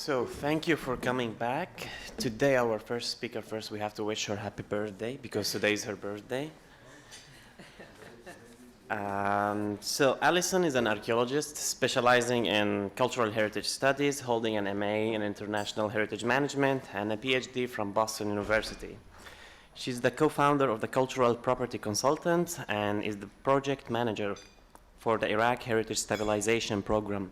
So thank you for coming back. Today our first speaker, first we have to wish her happy birthday because today is her birthday. So Allison is an archaeologist specializing in cultural heritage studies, holding an MA in International Heritage Management and a PhD from Boston University. She's the co-founder of the Cultural Property Consultants and is the project manager for the Iraq Heritage Stabilization Program.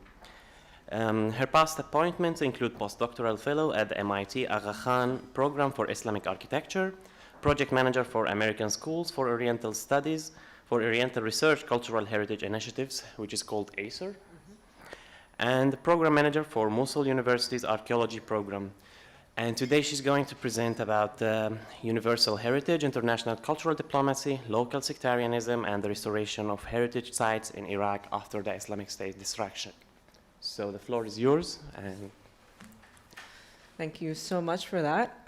Her past appointments include postdoctoral fellow at the MIT Aga Khan Program for Islamic Architecture, project manager for American Schools for Oriental Studies, for Oriental Research Cultural Heritage Initiatives, which is called ACER, and program manager for Mosul University's Archaeology Program. And today she's going to present about universal heritage, international cultural diplomacy, local sectarianism, and the restoration of heritage sites in Iraq after the Islamic State destruction. So the floor is yours. And thank you so much for that.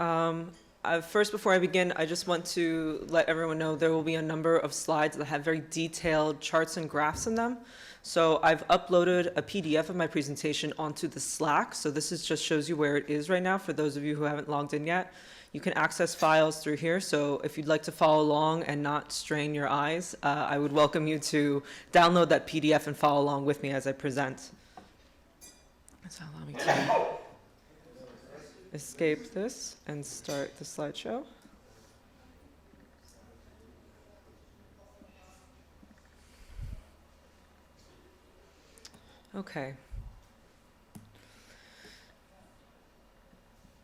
First, before I begin, I just want to let everyone know there will be a number of slides that have very detailed charts and graphs in them. So I've uploaded a PDF of my presentation onto the Slack. So this just shows you where it is right now for those of you who haven't logged in yet. You can access files through here. So if you'd like to follow along and not strain your eyes, I would welcome you to download that PDF and follow along with me as I present. So allow me to escape this and start the slideshow. Okay.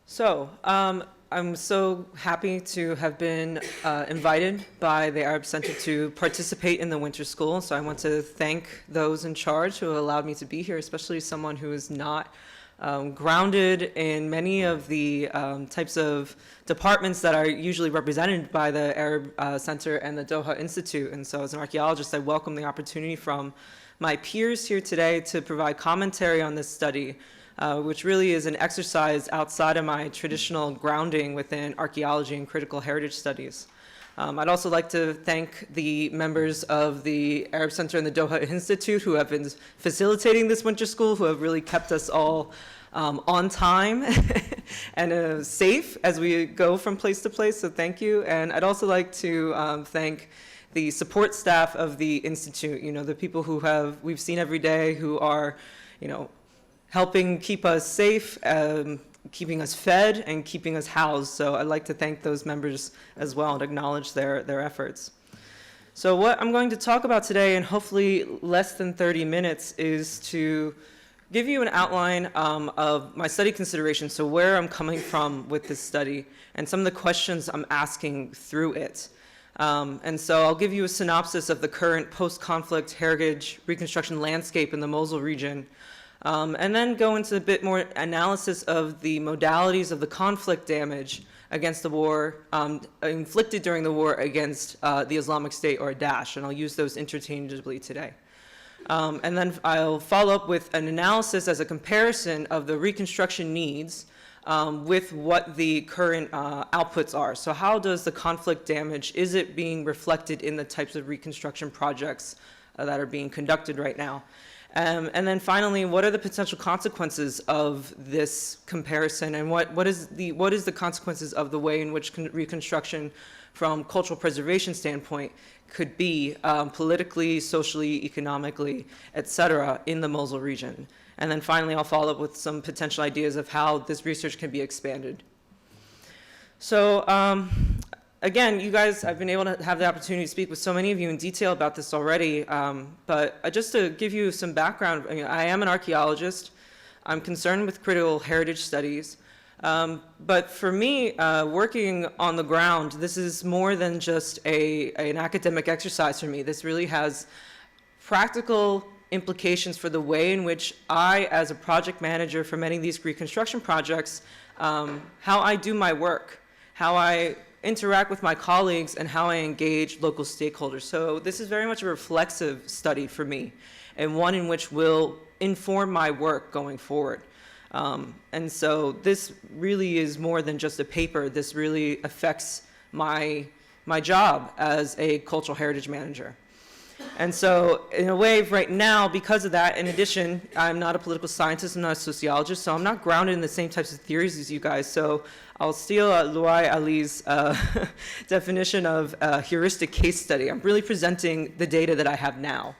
So I'm so happy to have been invited by the Arab Center to participate in the winter school. So I want to thank those in charge who allowed me to be here, especially someone who is not grounded in many of the types of departments that are usually represented by the Arab Center and the Doha Institute. And so as an archaeologist, I welcome the opportunity from my peers here today to provide commentary on this study, which really is an exercise outside of my traditional grounding within archaeology and critical heritage studies. I'd also like to thank the members of the Arab Center and the Doha Institute who have been facilitating this winter school, who have really kept us all on time and safe as we go from place to place, so thank you. And I'd also like to thank the support staff of the Institute, the people who we've seen every day who are, helping keep us safe, keeping us fed, and keeping us housed. So I'd like to thank those members as well and acknowledge their efforts. So what I'm going to talk about today, in hopefully less than 30 minutes, is to give you an outline of my study considerations, so where I'm coming from with this study, and some of the questions I'm asking through it. And so I'll give you a synopsis of the current post-conflict heritage reconstruction landscape in the Mosul region, and then go into a bit more analysis of the modalities of the conflict damage against the war, inflicted during the war against the Islamic State or Daesh, and I'll use those interchangeably today. And then I'll follow up with an analysis as a comparison of the reconstruction needs with what the current outputs are. So how does the conflict damage, is it being reflected in the types of reconstruction projects that are being conducted right now? And then finally, what are the potential consequences of this comparison, and what is the consequences of the way in which reconstruction from cultural preservation standpoint could be politically, socially, economically, et cetera, in the Mosul region? And then finally, I'll follow up with some potential ideas of how this research can be expanded. So again, you guys, I've been able to have the opportunity to speak with so many of you in detail about this already, but just to give you some background, I am an archaeologist. I'm concerned with critical heritage studies. But for me, working on the ground, this is more than just an academic exercise for me. This really has practical implications for the way in which I, as a project manager for many of these reconstruction projects, how I do my work, how I interact with my colleagues, and how I engage local stakeholders. So this is very much a reflexive study for me, and one in which will inform my work going forward. And so this really is more than just a paper. This really affects my job as a cultural heritage manager. And so in a way, right now, because of that, in addition, I'm not a political scientist, I'm not a sociologist, so I'm not grounded in the same types of theories as you guys. So I'll steal Luai Ali's definition of a heuristic case study. I'm really presenting the data that I have now.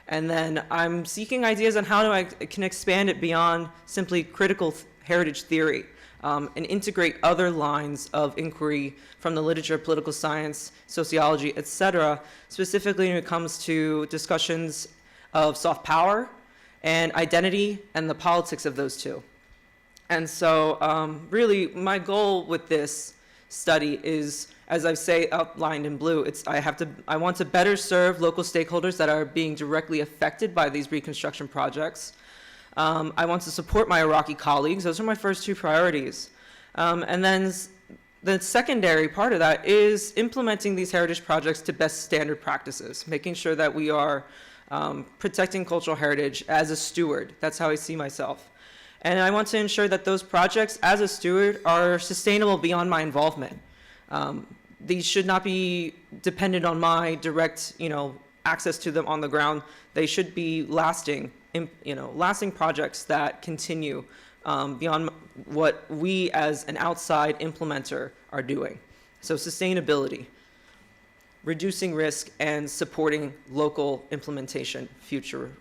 And then I'm seeking ideas on how I can expand it beyond simply critical heritage theory. And integrate other lines of inquiry from the literature, political science, sociology, et cetera, specifically when it comes to discussions of soft power and identity and the politics of those two. And so really my goal with this study is, as I say outlined in blue, I want to better serve local stakeholders that are being directly affected by these reconstruction projects. I want to support my Iraqi colleagues. Those are my first two priorities. And then the secondary part of that is implementing these heritage projects to best standard practices, making sure that we are protecting cultural heritage as a steward. That's how I see myself. And I want to ensure that those projects, as a steward, are sustainable beyond my involvement. These should not be dependent on my direct, access to them on the ground. They should be lasting projects that continue beyond what we as an outside implementer are doing. So sustainability, reducing risk, and supporting local implementation, future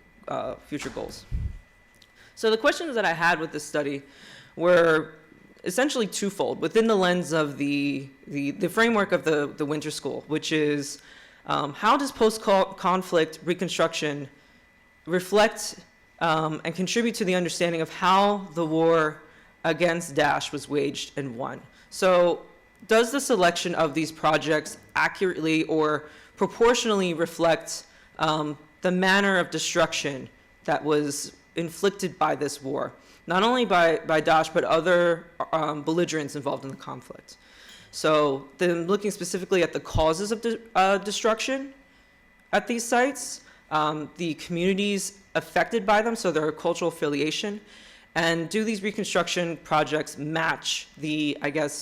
goals. So the questions that I had with this study were essentially twofold within the lens of the framework of the winter school, which is how does post-conflict reconstruction reflect and contribute to the understanding of how the war against Daesh was waged and won. So does the selection of these projects accurately or proportionally reflect the manner of destruction that was inflicted by this war, not only by Daesh, but other belligerents involved in the conflict? So then looking specifically at the causes of destruction at these sites, the communities affected by them, so their cultural affiliation, and do these reconstruction projects match the,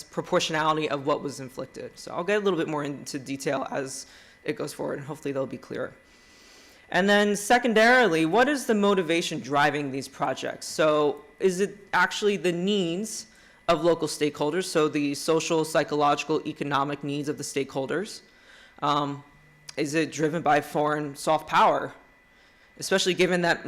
proportionality of what was inflicted? So I'll get a little bit more into detail as it goes forward, and hopefully they'll be clearer. And then secondarily, what is the motivation driving these projects? So is it actually the needs of local stakeholders, so the social, psychological, economic needs of the stakeholders? Is it driven by foreign soft power? Especially given that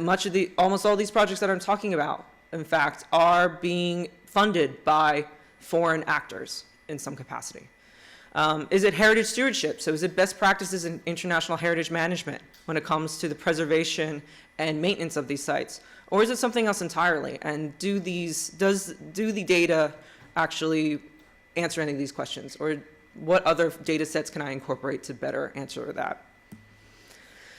almost all these projects that I'm talking about, in fact, are being funded by foreign actors in some capacity. Is it heritage stewardship? So is it best practices in international heritage management when it comes to the preservation and maintenance of these sites? Or is it something else entirely? And do the data actually answer any of these questions? Or what other data sets can I incorporate to better answer that?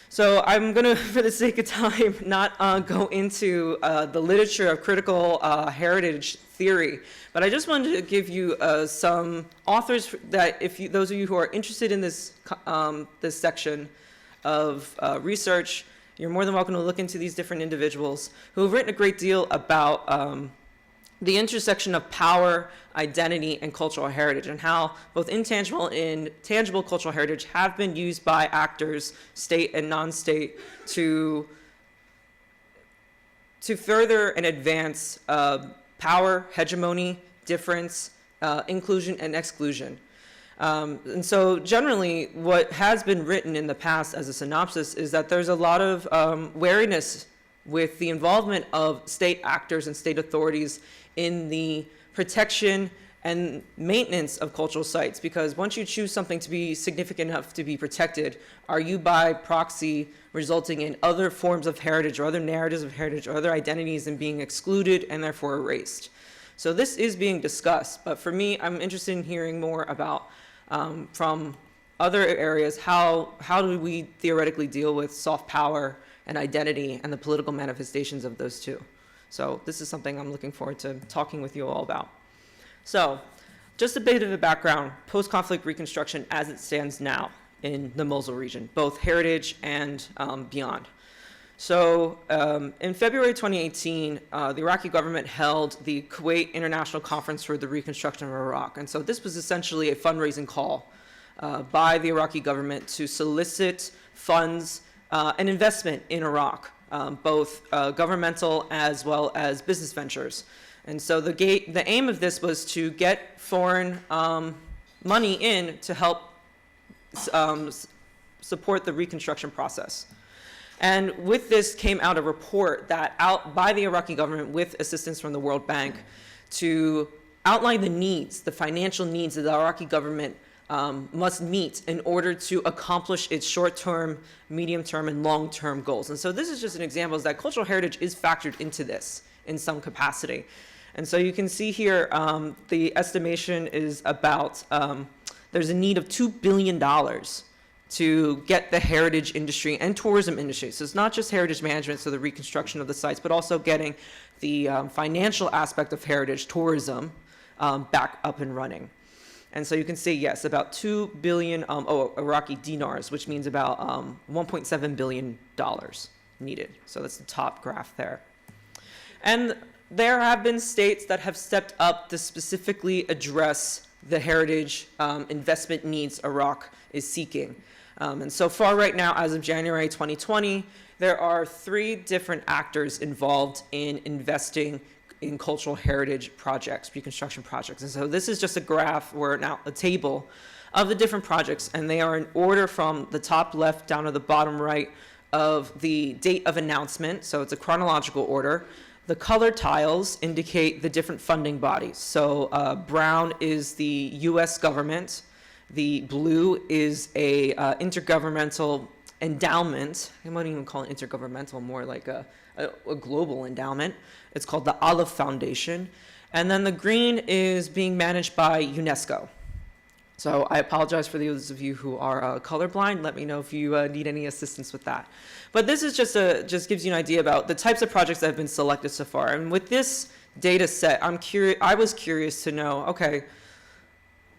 So I'm going to, for the sake of time, not go into the literature of critical heritage theory, but I just wanted to give you some authors that, those of you who are interested in this section of research, you're more than welcome to look into these different individuals who have written a great deal about the intersection of power, identity, and cultural heritage, and how both intangible and tangible cultural heritage have been used by actors, state and non-state, to further and advance power, hegemony, difference, inclusion, and exclusion. And so generally, what has been written in the past as a synopsis is that there's a lot of wariness with the involvement of state actors and state authorities in the protection and maintenance of cultural sites, because once you choose something to be significant enough to be protected, are you by proxy resulting in other forms of heritage or other narratives of heritage or other identities and being excluded and therefore erased? So this is being discussed, but for me, I'm interested in hearing more about from other areas, how do we theoretically deal with soft power and identity and the political manifestations of those two? So this is something I'm looking forward to talking with you all about. So just a bit of a background, post-conflict reconstruction as it stands now in the Mosul region, both heritage and beyond. So in February 2018, the Iraqi government held the Kuwait International Conference for the Reconstruction of Iraq. And so this was essentially a fundraising call by the Iraqi government to solicit funds an investment in Iraq, both governmental as well as business ventures. And so the aim of this was to get foreign money in to help support the reconstruction process. And with this came out a report that out by the Iraqi government with assistance from the World Bank to outline the needs, the financial needs that the Iraqi government must meet in order to accomplish its short-term, medium-term, and long-term goals. And so this is just an example is that cultural heritage is factored into this in some capacity. And so you can see here, the estimation is about, there's a need of $2 billion to get the heritage industry and tourism industry. So it's not just heritage management, so the reconstruction of the sites, but also getting the financial aspect of heritage tourism back up and running. And so you can see, yes, about 2 billion Iraqi dinars, which means about $1.7 billion needed. So that's the top graph there. And there have been states that have stepped up to specifically address the heritage investment needs Iraq is seeking. And so far right now, as of January 2020, there are 3 different actors involved in investing in cultural heritage projects, reconstruction projects. And so this is just a graph, or now a table of the different projects, and they are in order from the top left down to the bottom right of the date of announcement. So it's a chronological order. The color tiles indicate the different funding bodies. So brown is the US government. The blue is a intergovernmental endowment. I wouldn't even call it intergovernmental, more like a global endowment. It's called the Olive Foundation. And then the green is being managed by UNESCO. So I apologize for those of you who are colorblind. Let me know if you need any assistance with that. But this is just gives you an idea about the types of projects that have been selected so far. And with this data set, I was curious to know, okay,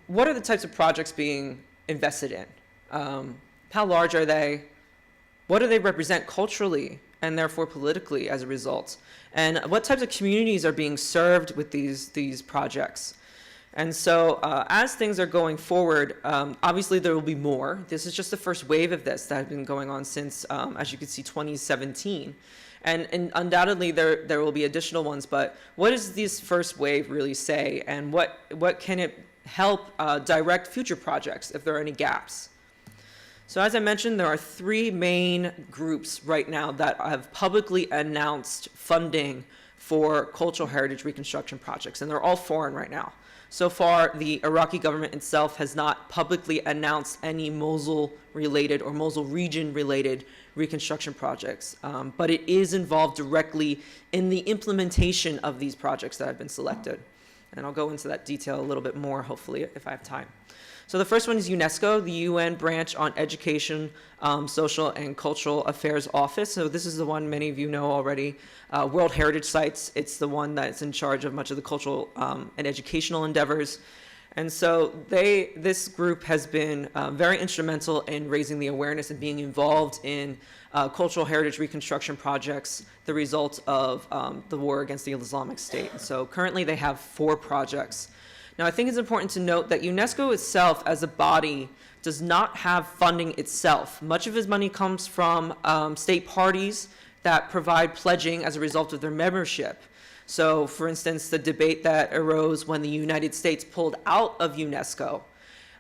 what are the types of projects being invested in? How large are they? What do they represent culturally and therefore politically as a result? And what types of communities are being served with these projects? And so as things are going forward, obviously there will be more. This is just the first wave of this that has been going on since, as you can see, 2017. And undoubtedly there will be additional ones, but what does this first wave really say? And what can it help direct future projects if there are any gaps? So as I mentioned, there are 3 main groups right now that have publicly announced funding for cultural heritage reconstruction projects, and they're all foreign right now. So far, the Iraqi government itself has not publicly announced any Mosul-related or Mosul region-related reconstruction projects, but it is involved directly in the implementation of these projects that have been selected. And I'll go into that detail a little bit more, hopefully, if I have time. So the first one is UNESCO, the UN branch on Education, Social and Cultural Affairs Office. So this is the one many of you know already. World Heritage Sites, it's the one that's in charge of much of the cultural and educational endeavors. And so this group has been very instrumental in raising the awareness and being involved in cultural heritage reconstruction projects, the result of the war against the Islamic State. So currently they have 4 projects. Now, I think it's important to note that UNESCO itself as a body does not have funding itself. Much of its money comes from state parties that provide pledging as a result of their membership. So, for instance, the debate that arose when the United States pulled out of UNESCO.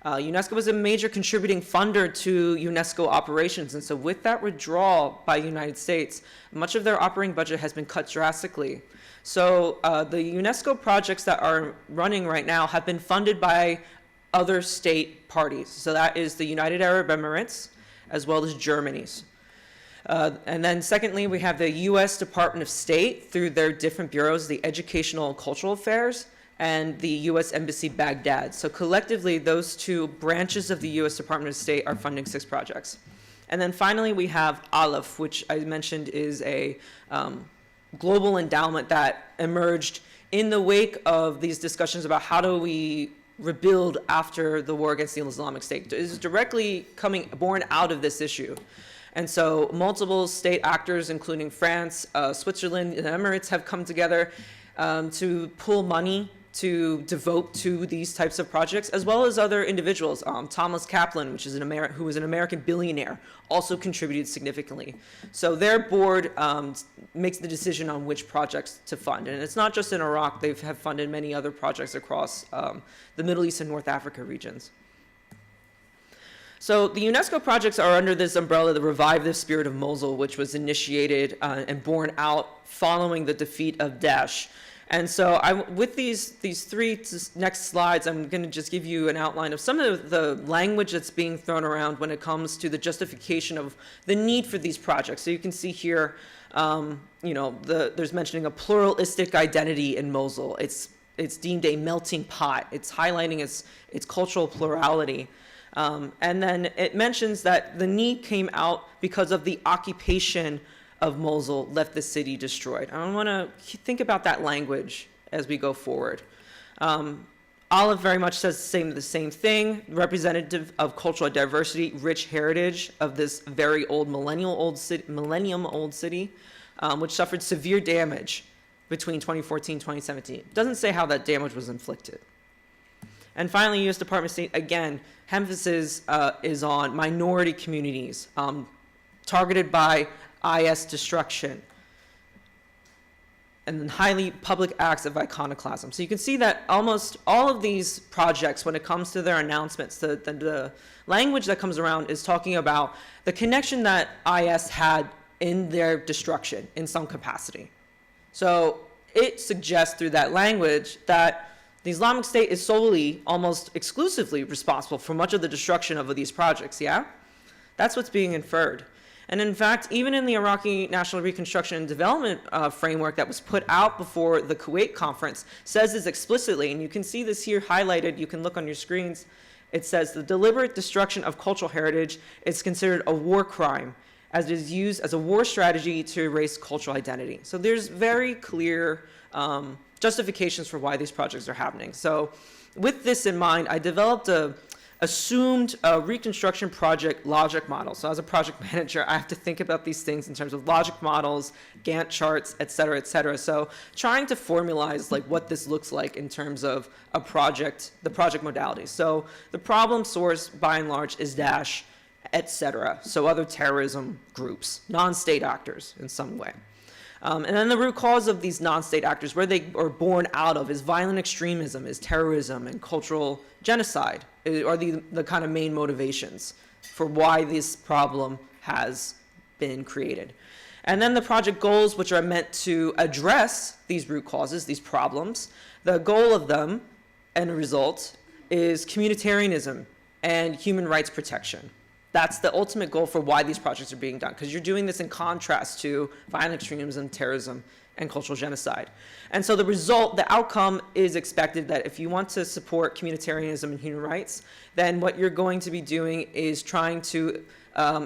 UNESCO was a major contributing funder to UNESCO operations, and so with that withdrawal by the United States, much of their operating budget has been cut drastically. So the UNESCO projects that are running right now have been funded by other state parties. So that is the United Arab Emirates, as well as Germany's. And then secondly, we have the US Department of State through their different bureaus, the Educational and Cultural Affairs, and the US Embassy Baghdad. So collectively, those 2 branches of the US Department of State are funding 6 projects. And then finally, we have Aleph, which I mentioned is a global endowment that emerged in the wake of these discussions about how do we rebuild after the war against the Islamic State. It is directly born out of this issue. And so multiple state actors, including France, Switzerland, and the Emirates have come together to pool money to devote to these types of projects, as well as other individuals. Thomas Kaplan, which is who was an American billionaire, also contributed significantly. So their board makes the decision on which projects to fund. And it's not just in Iraq, they have funded many other projects across the Middle East and North Africa regions. So the UNESCO projects are under this umbrella, the Revive the Spirit of Mosul, which was initiated and born out following the defeat of Daesh. And so with these three next slides, I'm going to just give you an outline of some of the language that's being thrown around when it comes to the justification of the need for these projects. So you can see here, there's mentioning a pluralistic identity in Mosul. It's deemed a melting pot. It's highlighting its cultural plurality. And then it mentions that the need came out because of the occupation of Mosul left the city destroyed. I want to think about that language as we go forward. Olive very much says the same thing, representative of cultural diversity, rich heritage of this very old millennium old city, which suffered severe damage between 2014 and 2017. Doesn't say how that damage was inflicted. And finally, U.S. Department of State, again, emphasis is on minority communities targeted by IS destruction, and then highly public acts of iconoclasm. So you can see that almost all of these projects, when it comes to their announcements, the language that comes around is talking about the connection that IS had in their destruction in some capacity. So it suggests through that language that the Islamic State is solely, almost exclusively responsible for much of the destruction of these projects, yeah? That's what's being inferred. And in fact, even in the Iraqi National Reconstruction and Development framework that was put out before the Kuwait conference says this explicitly, and you can see this here highlighted, you can look on your screens. It says the deliberate destruction of cultural heritage is considered a war crime as it is used as a war strategy to erase cultural identity. So there's very clear justifications for why these projects are happening. So with this in mind, I developed a assumed reconstruction project logic model. So as a project manager, I have to think about these things in terms of logic models, Gantt charts, et cetera, et cetera. So trying to formalize like what this looks like in terms of a project, the project modality. So the problem source by and large is Daesh, et cetera. So other terrorism groups, non-state actors in some way. And then the root cause of these non-state actors, where they are born out of, is violent extremism, is terrorism, and cultural genocide are the kind of main motivations for why this problem has been created. And then the project goals, which are meant to address these root causes, these problems. The goal of them, and the result, is communitarianism and human rights protection. That's the ultimate goal for why these projects are being done, because you're doing this in contrast to violent extremism, terrorism, and cultural genocide. And so the result, the outcome is expected that if you want to support communitarianism and human rights, then what you're going to be doing is trying to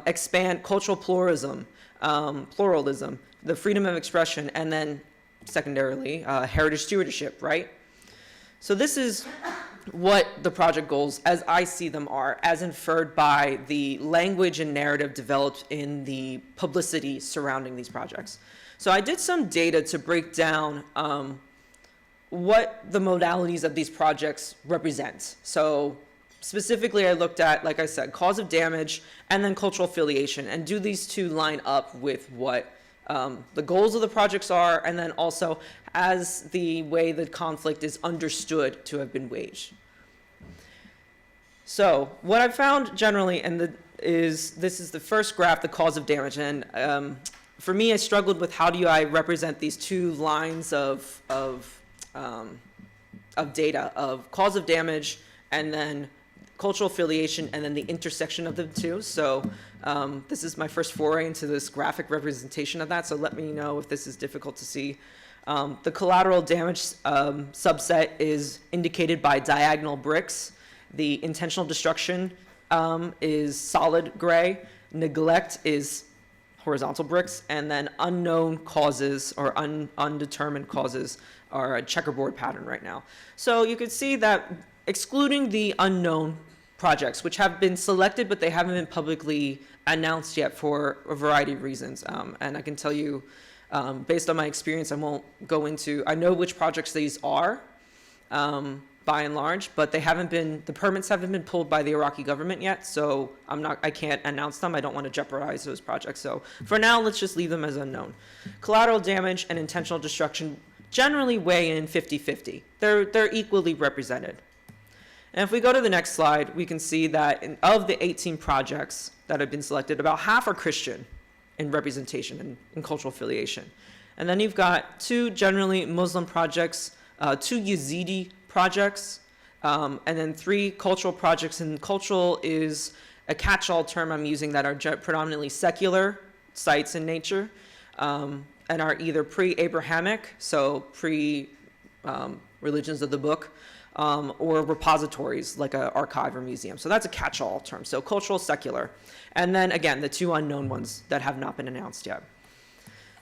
expand cultural pluralism, the freedom of expression, and then secondarily, heritage stewardship, right? So this is what the project goals, as I see them, are, as inferred by the language and narrative developed in the publicity surrounding these projects. So I did some data to break down what the modalities of these projects represent. So specifically, I looked at, like I said, cause of damage and then cultural affiliation, and do these two line up with what the goals of the projects are, and then also as the way the conflict is understood to have been waged. So what I've found generally, this is the first graph, the cause of damage, and for me, I struggled with how do I represent these two lines of data of cause of damage and then cultural affiliation and then the intersection of the two. So this is my first foray into this graphic representation of that. So let me know if this is difficult to see. The collateral damage subset is indicated by diagonal bricks. The intentional destruction is solid gray. Neglect is horizontal bricks, and then unknown causes or undetermined causes are a checkerboard pattern right now. So you could see that excluding the unknown projects, which have been selected, but they haven't been publicly announced yet for a variety of reasons. And I can tell you, based on my experience, I won't go into, I know which projects these are, by and large, but the permits haven't been pulled by the Iraqi government yet, so I can't announce them. I don't want to jeopardize those projects. So for now, let's just leave them as unknown. Collateral damage and intentional destruction generally weigh in 50-50. They're equally represented. And if we go to the next slide, we can see that of the 18 projects that have been selected, about half are Christian in representation and in cultural affiliation. And then you've got 2 generally Muslim projects, 2 Yazidi projects, and then 3 cultural projects. And cultural is a catch-all term I'm using that are predominantly secular sites in nature, and are either pre-Abrahamic, so pre-religions of the book, or repositories like an archive or museum. So that's a catch-all term. So cultural, secular. And then again, the 2 unknown ones that have not been announced yet.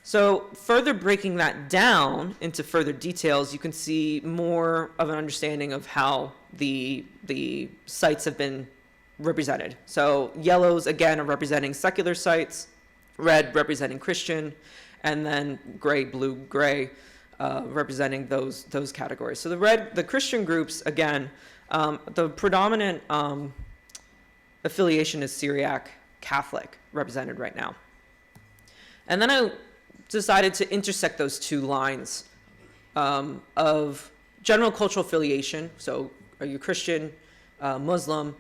So further breaking that down into further details, you can see more of an understanding of how the sites have been represented. So yellows, again, are representing secular sites, red representing Christian, and then gray, blue, gray, representing those categories. So the Christian groups, again, the predominant affiliation is Syriac Catholic, represented right now. And then I decided to intersect those 2 lines of general cultural affiliation. So are you Christian, Muslim,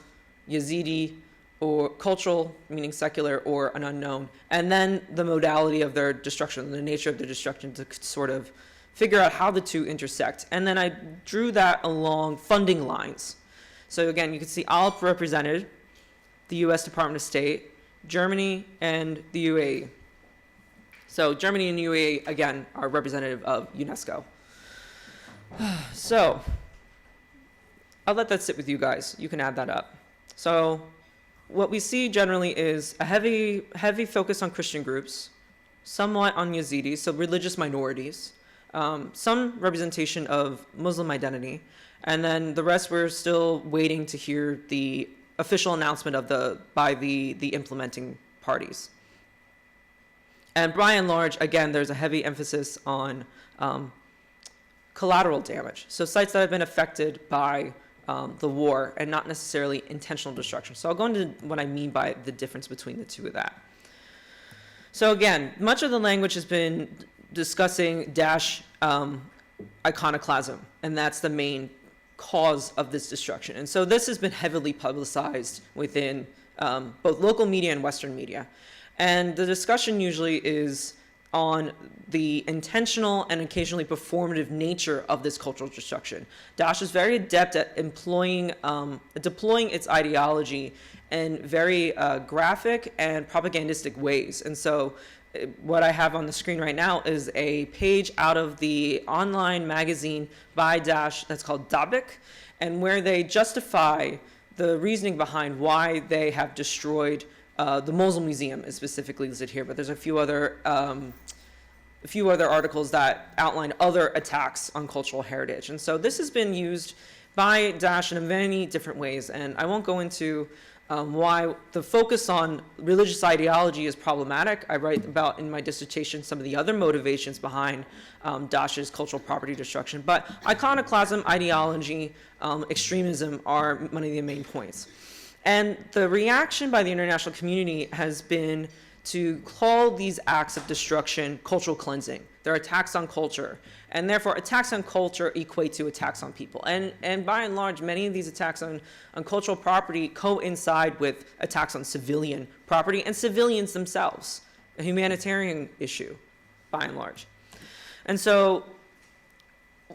Yazidi, or cultural, meaning secular, or an unknown, and then the modality of their destruction, the nature of the destruction, to sort of figure out how the 2 intersect. And then I drew that along funding lines. So again, you can see ALP represented, the US Department of State, Germany, and the UAE. So Germany and UAE, again, are representative of UNESCO. So I'll let that sit with you guys. You can add that up. So what we see generally is a heavy focus on Christian groups, somewhat on Yazidis, so religious minorities, some representation of Muslim identity, and then the rest we're still waiting to hear the official announcement by the implementing parties. And by and large, again, there's a heavy emphasis on collateral damage. So sites that have been affected by the war and not necessarily intentional destruction. So I'll go into what I mean by the difference between the 2 of that. So again, much of the language has been discussing Daesh iconoclasm, and that's the main cause of this destruction. And so this has been heavily publicized within both local media and Western media. And the discussion usually is on the intentional and occasionally performative nature of this cultural destruction. Daesh is very adept at deploying its ideology in very graphic and propagandistic ways. And so what I have on the screen right now is a page out of the online magazine by Daesh that's called Dabik, and where they justify the reasoning behind why they have destroyed the Mosul Museum is specifically listed here, but there's a few other articles that outline other attacks on cultural heritage. And so this has been used by Daesh in many different ways, and I won't go into why the focus on religious ideology is problematic. I write about in my dissertation some of the other motivations behind Daesh's cultural property destruction, but iconoclasm, ideology, extremism are one of the main points. And the reaction by the international community has been to call these acts of destruction cultural cleansing. They're attacks on culture. And therefore, attacks on culture equate to attacks on people. And by and large, many of these attacks on cultural property coincide with attacks on civilian property and civilians themselves, a humanitarian issue, by and large. And so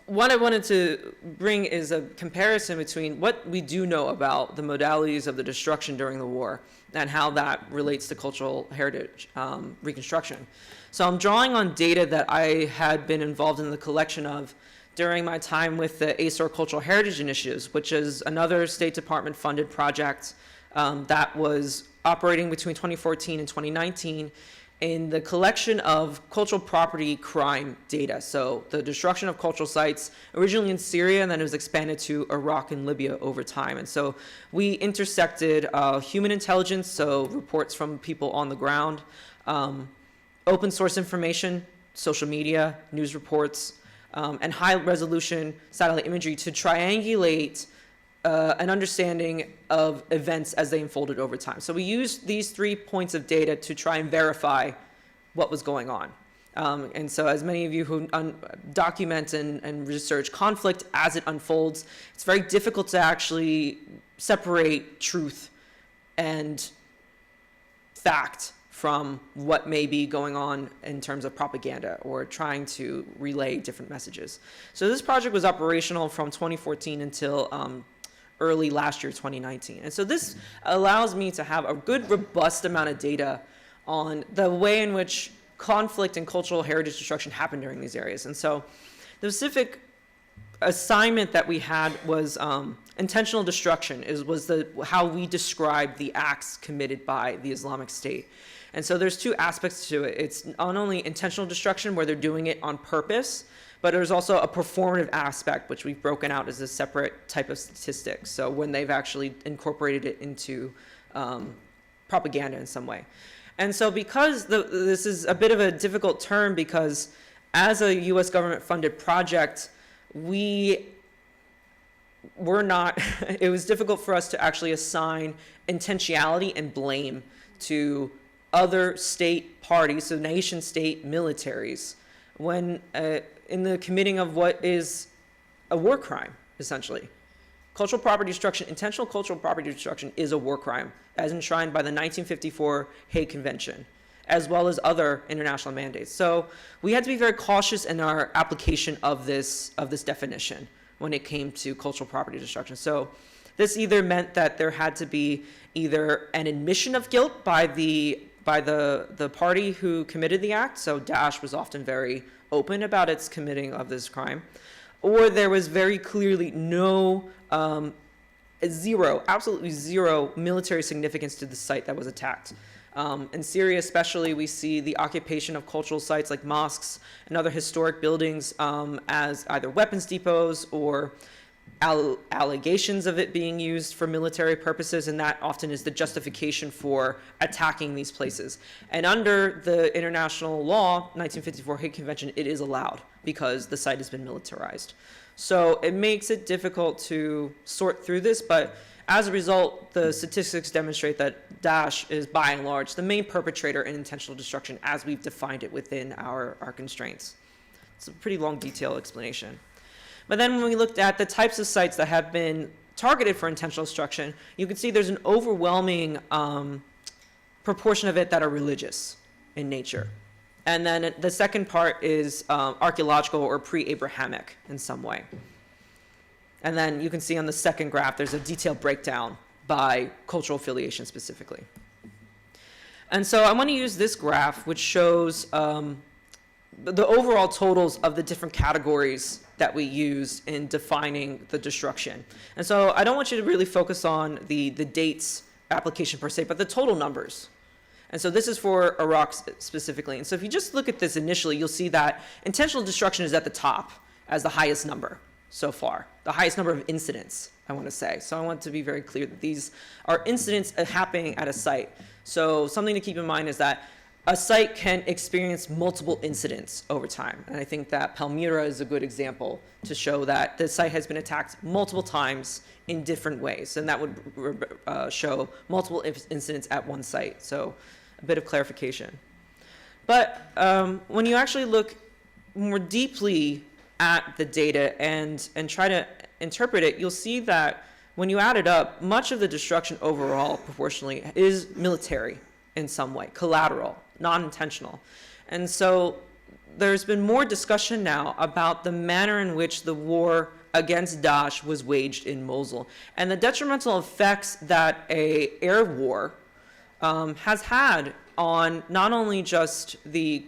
what I wanted to bring is a comparison between what we do know about the modalities of the destruction during the war and how that relates to cultural heritage reconstruction. So I'm drawing on data that I had been involved in the collection of during my time with the ACRPS Cultural Heritage Initiatives, which is another State Department funded project that was operating between 2014 and 2019 in the collection of cultural property crime data. So the destruction of cultural sites originally in Syria, and then it was expanded to Iraq and Libya over time. And so we intersected human intelligence, so reports from people on the ground, open source information, social media, news reports, and high-resolution satellite imagery to triangulate an understanding of events as they unfolded over time. So we used these 3 points of data to try and verify what was going on. And so as many of you who document and research conflict as it unfolds, it's very difficult to actually separate truth and fact from what may be going on in terms of propaganda or trying to relay different messages. So this project was operational from 2014 until early last year, 2019. And so this allows me to have a good, robust amount of data on the way in which conflict and cultural heritage destruction happened during these areas. And so the specific assignment that we had was intentional destruction was how we describe the acts committed by the Islamic State. And so there's 2 aspects to it. It's not only intentional destruction where they're doing it on purpose, but there's also a performative aspect, which we've broken out as a separate type of statistic. So when they've actually incorporated it into propaganda in some way. And so because this is a bit of a difficult term, because as a US government funded project, it was difficult for us to actually assign intentionality and blame to other state parties, so nation state militaries, when in the committing of what is a war crime, essentially. Cultural property destruction, intentional cultural property destruction is a war crime, as enshrined by the 1954 Hague Convention, as well as other international mandates. So we had to be very cautious in our application of this definition when it came to cultural property destruction. So this either meant that there had to be either an admission of guilt by the party who committed the act, so Daesh was often very open about its committing of this crime, or there was very clearly absolutely zero military significance to the site that was attacked. In Syria especially, we see the occupation of cultural sites like mosques and other historic buildings as either weapons depots or allegations of it being used for military purposes, and that often is the justification for attacking these places. And under the international law, 1954 Hague Convention, it is allowed because the site has been militarized. So it makes it difficult to sort through this, but as a result, the statistics demonstrate that Daesh is, by and large, the main perpetrator in intentional destruction as we've defined it within our constraints. It's a pretty long, detailed explanation. But then when we looked at the types of sites that have been targeted for intentional destruction, you can see there's an overwhelming proportion of it that are religious in nature. And then the second part is archaeological or pre-Abrahamic in some way. And then you can see on the second graph, there's a detailed breakdown by cultural affiliation specifically. And so I want to use this graph, which shows the overall totals of the different categories that we use in defining the destruction. And so I don't want you to really focus on the dates application per se, but the total numbers. And so this is for Iraq specifically. And so if you just look at this initially, you'll see that intentional destruction is at the top as the highest number so far, the highest number of incidents, I want to say. So I want to be very clear that these are incidents happening at a site. So something to keep in mind is that a site can experience multiple incidents over time. And I think that Palmyra is a good example to show that the site has been attacked multiple times in different ways. And that would show multiple incidents at one site. So a bit of clarification. But when you actually look more deeply at the data and try to interpret it, you'll see that when you add it up, much of the destruction overall proportionally is military in some way, collateral, non-intentional. And so there's been more discussion now about the manner in which the war against Daesh was waged in Mosul and the detrimental effects that an air war has had on not only just the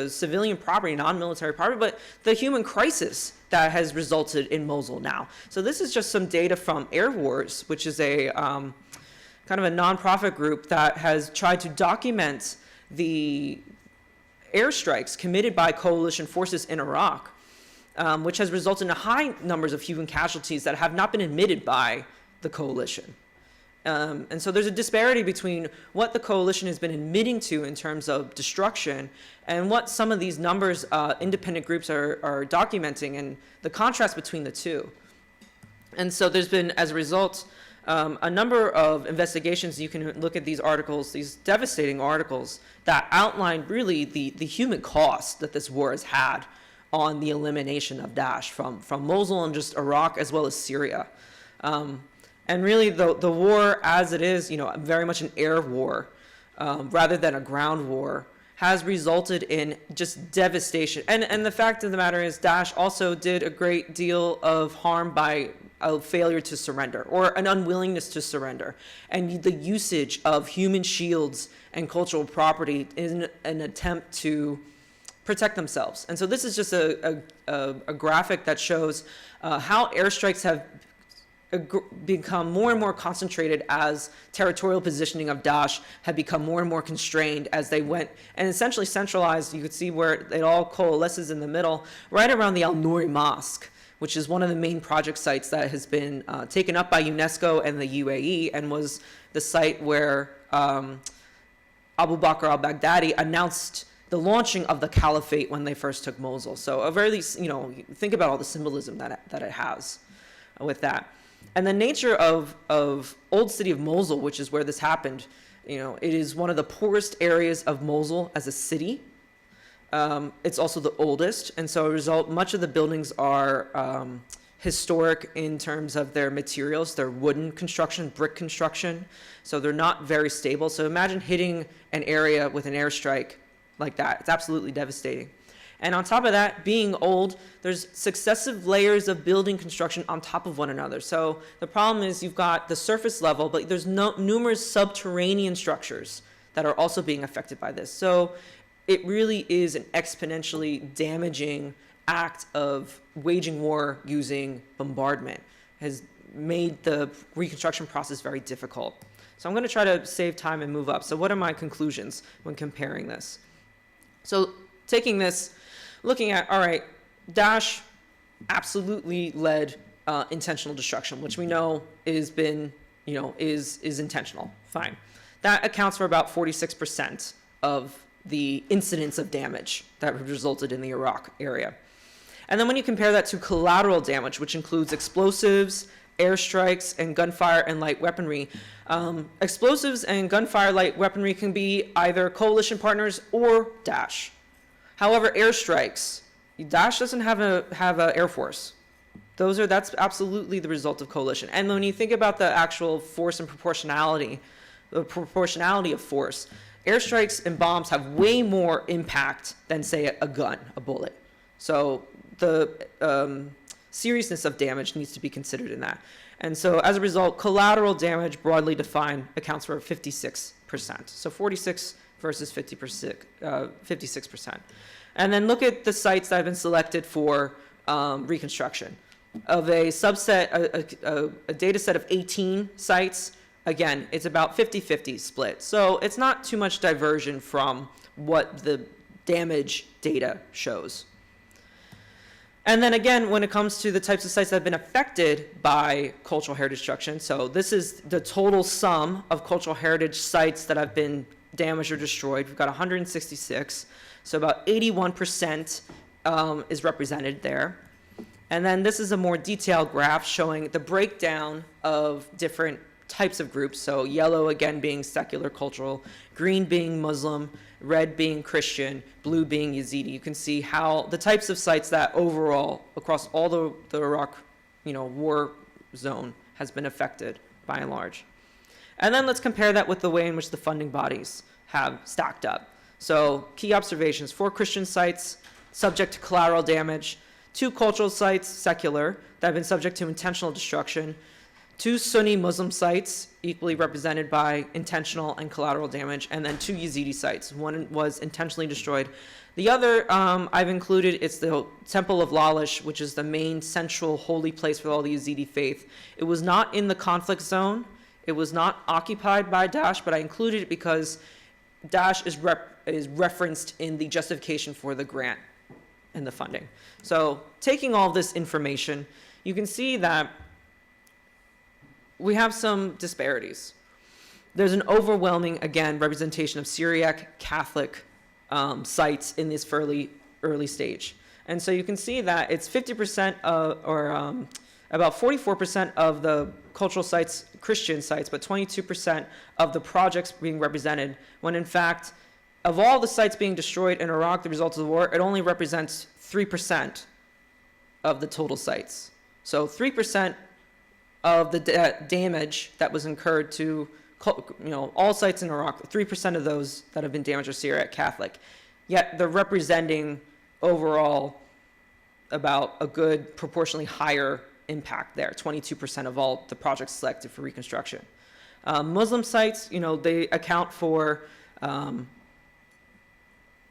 civilian property, non-military property, but the human crisis that has resulted in Mosul now. So this is just some data from Air Wars, which is a kind of a nonprofit group that has tried to document the airstrikes committed by coalition forces in Iraq, which has resulted in high numbers of human casualties that have not been admitted by the coalition. And so there's a disparity between what the coalition has been admitting to in terms of destruction and what some of these numbers independent groups are documenting, and the contrast between the two. And so there's been, as a result, a number of investigations. You can look at these articles, these devastating articles that outline really the human cost that this war has had on the elimination of Daesh from Mosul and just Iraq as well as Syria. And really the war as it is, very much an air war rather than a ground war, has resulted in just devastation. And the fact of the matter is Daesh also did a great deal of harm by a failure to surrender or an unwillingness to surrender, and the usage of human shields and cultural property in an attempt to protect themselves. And so this is just a graphic that shows how airstrikes have become more and more concentrated as territorial positioning of Daesh had become more and more constrained as they went and essentially centralized. You could see where it all coalesces in the middle, right around the Al-Nouri Mosque, which is one of the main project sites that has been taken up by UNESCO and the UAE, and was the site where Abu Bakr al-Baghdadi announced the launching of the caliphate when they first took Mosul. So a very, think about all the symbolism that it has with that. And the nature of old city of Mosul, which is where this happened, it is one of the poorest areas of Mosul as a city. It's also the oldest, and so as a result, much of the buildings are historic in terms of their materials. They're wooden construction, brick construction, so they're not very stable. So imagine hitting an area with an airstrike like that. It's absolutely devastating. And on top of that, being old, there's successive layers of building construction on top of one another. So the problem is you've got the surface level, but there's numerous subterranean structures that are also being affected by this. So it really is an exponentially damaging act of waging war using bombardment. Has made the reconstruction process very difficult. So I'm going to try to save time and move up. So what are my conclusions when comparing this? So taking this, looking at, all right, Daesh absolutely led intentional destruction, which we know is intentional. Fine. That accounts for about 46% of the incidents of damage that resulted in the Iraq area. And then when you compare that to collateral damage, which includes explosives, airstrikes, and gunfire and light weaponry, explosives and gunfire light weaponry can be either coalition partners or Daesh. However, airstrikes, Daesh doesn't have a air force. That's absolutely the result of coalition. And when you think about the actual force and proportionality, the proportionality of force, airstrikes and bombs have way more impact than, say, a gun, a bullet. So the seriousness of damage needs to be considered in that. And so as a result, collateral damage, broadly defined, accounts for 56%. So 46 versus 56%. And then look at the sites that have been selected for reconstruction. Of a subset, a data set of 18 sites, again, it's about 50-50 split. So it's not too much diversion from what the damage data shows. And then again, when it comes to the types of sites that have been affected by cultural heritage destruction, so this is the total sum of cultural heritage sites that have been damaged or destroyed. We've got 166, so about 81% is represented there. And then this is a more detailed graph showing the breakdown of different types of groups. So yellow, again, being secular cultural, green being Muslim, red being Christian, blue being Yazidi. You can see how the types of sites that overall, across all the Iraq war zone, has been affected by and large. And then let's compare that with the way in which the funding bodies have stacked up. So key observations: 4 Christian sites subject to collateral damage, 2 cultural sites, secular, that have been subject to intentional destruction, 2 Sunni Muslim sites, equally represented by intentional and collateral damage, and then 2 Yazidi sites. One was intentionally destroyed. The other I've included, it's the Temple of Lalish, which is the main central holy place for all the Yazidi faith. It was not in the conflict zone. It was not occupied by Daesh, but I included it because Daesh is referenced in the justification for the grant and the funding. So taking all this information, you can see that we have some disparities. There's an overwhelming, again, representation of Syriac Catholic sites in this early stage. And so you can see that it's 50% about 44% of the cultural sites, Christian sites, but 22% of the projects being represented, when in fact, of all the sites being destroyed in Iraq, the results of the war, it only represents 3% of the total sites. So 3% of the damage that was incurred to all sites in Iraq, 3% of those that have been damaged are Syriac Catholic. Yet they're representing overall about a good proportionally higher impact there, 22% of all the projects selected for reconstruction. Muslim sites, they account for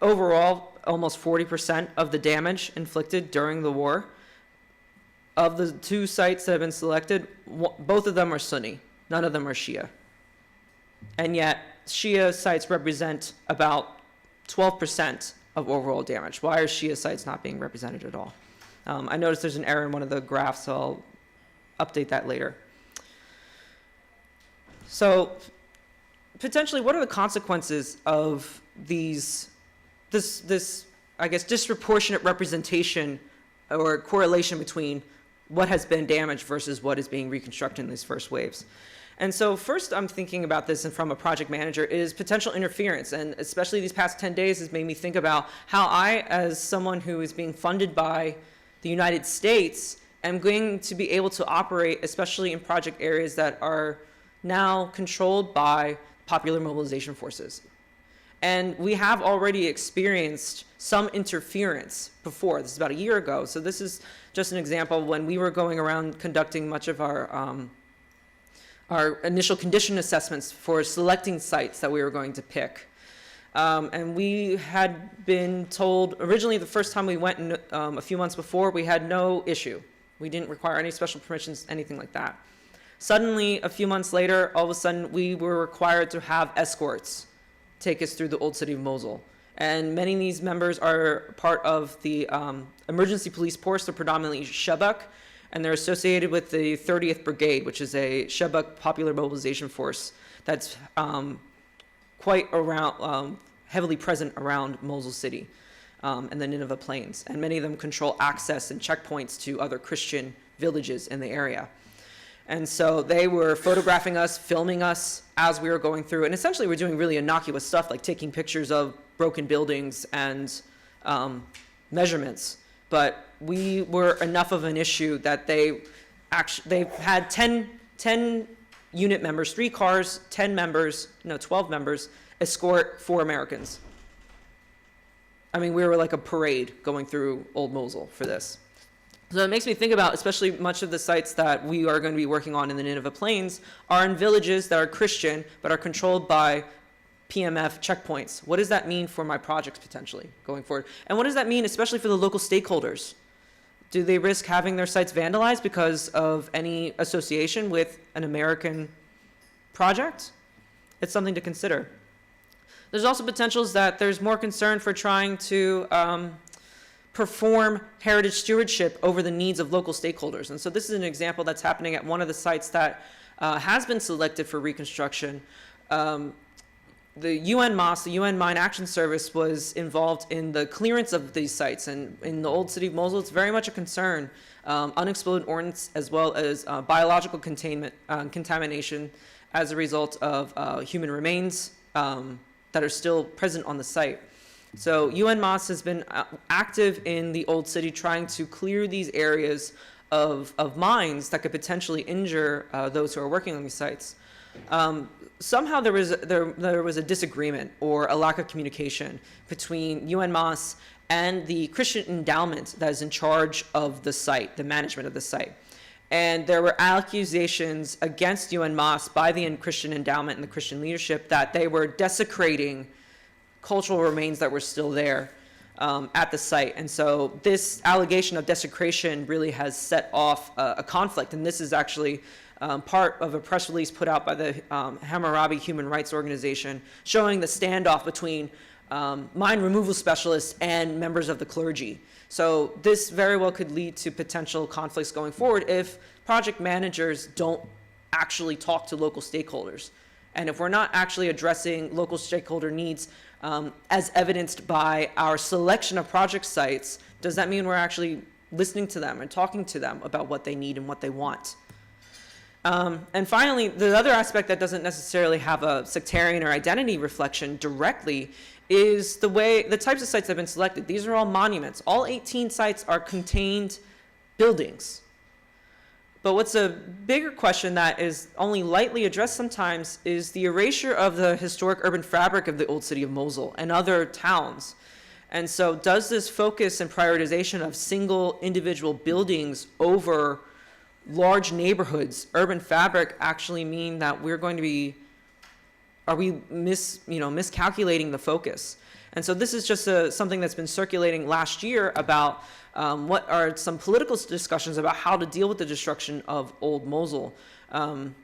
overall almost 40% of the damage inflicted during the war. Of the 2 sites that have been selected, both of them are Sunni, none of them are Shia. And yet Shia sites represent about 12% of overall damage. Why are Shia sites not being represented at all? I noticed there's an error in one of the graphs, so I'll update that later. So potentially, what are the consequences of this, I guess, disproportionate representation or correlation between what has been damaged versus what is being reconstructed in these first waves? And so first I'm thinking about this, and from a project manager, is potential interference. And especially these past 10 days has made me think about how I, as someone who is being funded by the United States, am going to be able to operate, especially in project areas that are now controlled by popular mobilization forces. And we have already experienced some interference before. This is about a year ago. So this is just an example when we were going around conducting much of our initial condition assessments for selecting sites that we were going to pick. And we had been told, originally the first time we went a few months before, we had no issue. We didn't require any special permissions, anything like that. Suddenly, a few months later, all of a sudden, we were required to have escorts take us through the old city of Mosul. And many of these members are part of the emergency police force. They're predominantly Shabak, and they're associated with the 30th Brigade, which is a Shabak popular mobilization force that's quite around, heavily present around Mosul city and the Nineveh plains. And many of them control access and checkpoints to other Christian villages in the area. And so they were photographing us, filming us as we were going through. And essentially we're doing really innocuous stuff like taking pictures of broken buildings and measurements. But we were enough of an issue that they had 10 unit members, 3 cars, 12 members, escort 4 Americans. I mean, we were like a parade going through Old Mosul for this. So it makes me think about, especially much of the sites that we are going to be working on in the Nineveh Plains are in villages that are Christian, but are controlled by PMF checkpoints. What does that mean for my projects potentially going forward? And what does that mean especially for the local stakeholders? Do they risk having their sites vandalized because of any association with an American project? It's something to consider. There's also potentials that there's more concern for trying to perform heritage stewardship over the needs of local stakeholders. And so this is an example that's happening at one of the sites that has been selected for reconstruction. The UN MOS, the UN Mine Action Service, was involved in the clearance of these sites. And in the old city of Mosul, it's very much a concern. Unexploded ordnance as well as biological contamination as a result of human remains that are still present on the site. So UN MOS has been active in the old city trying to clear these areas of mines that could potentially injure those who are working on these sites. Somehow there was a disagreement or a lack of communication between UN MOS and the Christian endowment that is in charge of the site, the management of the site. And there were accusations against UN MOS by the Christian endowment and the Christian leadership that they were desecrating cultural remains that were still there at the site. And so this allegation of desecration really has set off a conflict. And this is actually part of a press release put out by the Hammurabi Human Rights Organization showing the standoff between mine removal specialists and members of the clergy. So this very well could lead to potential conflicts going forward if project managers don't actually talk to local stakeholders. And if we're not actually addressing local stakeholder needs as evidenced by our selection of project sites, does that mean we're actually listening to them and talking to them about what they need and what they want? And finally, the other aspect that doesn't necessarily have a sectarian or identity reflection directly is the types of sites that have been selected. These are all monuments. All 18 sites are contained buildings. But what's a bigger question that is only lightly addressed sometimes is the erasure of the historic urban fabric of the old city of Mosul and other towns. And so does this focus and prioritization of single individual buildings over large neighborhoods, urban fabric, actually mean that we're going to be, are we miscalculating the focus? And so this is just something that's been circulating last year about what are some political discussions about how to deal with the destruction of old Mosul. And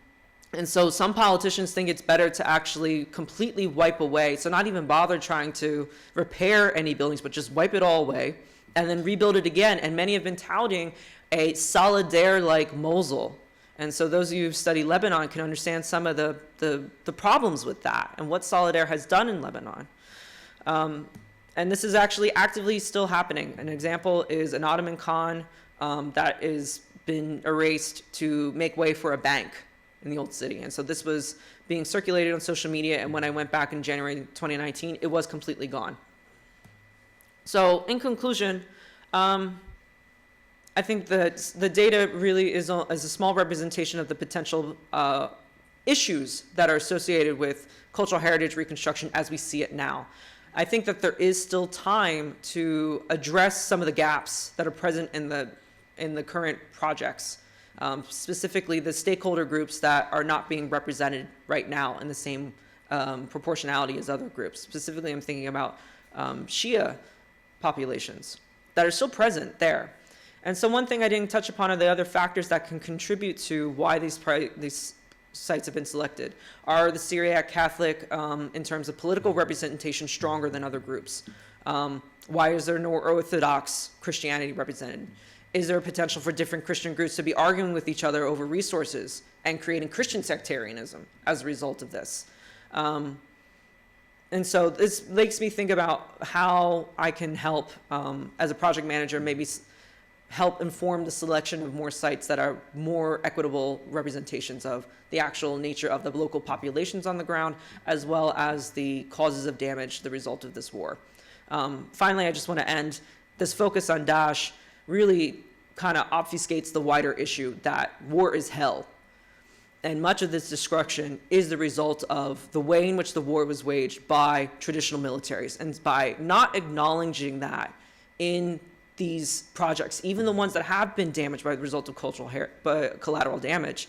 so some politicians think it's better to actually completely wipe away, so not even bother trying to repair any buildings, but just wipe it all away and then rebuild it again. And many have been touting a Solidaire-like Mosul. And so those of you who study Lebanon can understand some of the problems with that and what Solidaire has done in Lebanon. And this is actually actively still happening. An example is an Ottoman Khan that is been erased to make way for a bank in the old city. And so this was being circulated on social media, and when I went back in January 2019, it was completely gone. So in conclusion, I think that the data really is a small representation of the potential issues that are associated with cultural heritage reconstruction as we see it now. I think that there is still time to address some of the gaps that are present in the current projects, specifically the stakeholder groups that are not being represented right now in the same proportionality as other groups. Specifically, I'm thinking about Shia populations that are still present there. And so one thing I didn't touch upon are the other factors that can contribute to why these sites have been selected. Are the Syriac Catholic, in terms of political representation, stronger than other groups? Why is there no Orthodox Christianity represented? Is there a potential for different Christian groups to be arguing with each other over resources and creating Christian sectarianism as a result of this? And so this makes me think about how I can help, as a project manager, maybe help inform the selection of more sites that are more equitable representations of the actual nature of the local populations on the ground, as well as the causes of damage, the result of this war. Finally, I just want to end, this focus on Daesh really kind of obfuscates the wider issue that war is hell. And much of this destruction is the result of the way in which the war was waged by traditional militaries, and by not acknowledging that in these projects, even the ones that have been damaged by the result of collateral damage,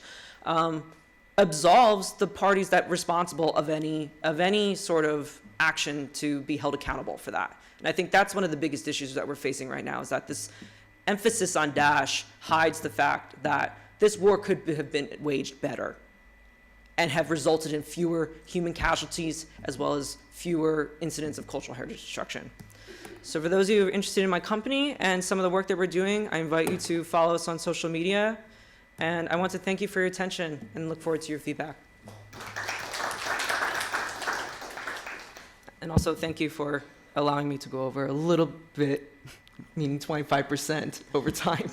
absolves the parties that responsible of any sort of action to be held accountable for that. And I think that's one of the biggest issues that we're facing right now, is that this emphasis on Daesh hides the fact that this war could have been waged better and have resulted in fewer human casualties as well as fewer incidents of cultural heritage destruction. So for those of you who are interested in my company and some of the work that we're doing, I invite you to follow us on social media. And I want to thank you for your attention and look forward to your feedback. And also thank you for allowing me to go over a little bit, meaning 25% over time.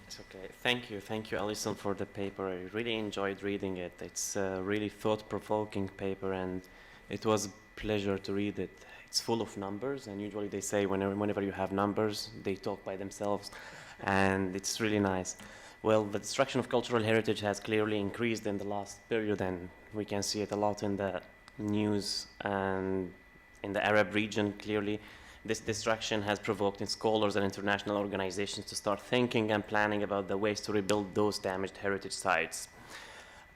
It's okay. Thank you, Allison, for the paper. I really enjoyed reading it. It's a really thought-provoking paper, and it was a pleasure to read it. It's full of numbers, and usually they say whenever you have numbers, they talk by themselves, and it's really nice. Well, the destruction of cultural heritage has clearly increased in the last period, and we can see it a lot in the news and in the Arab region, clearly. This destruction has provoked scholars and international organizations to start thinking and planning about the ways to rebuild those damaged heritage sites.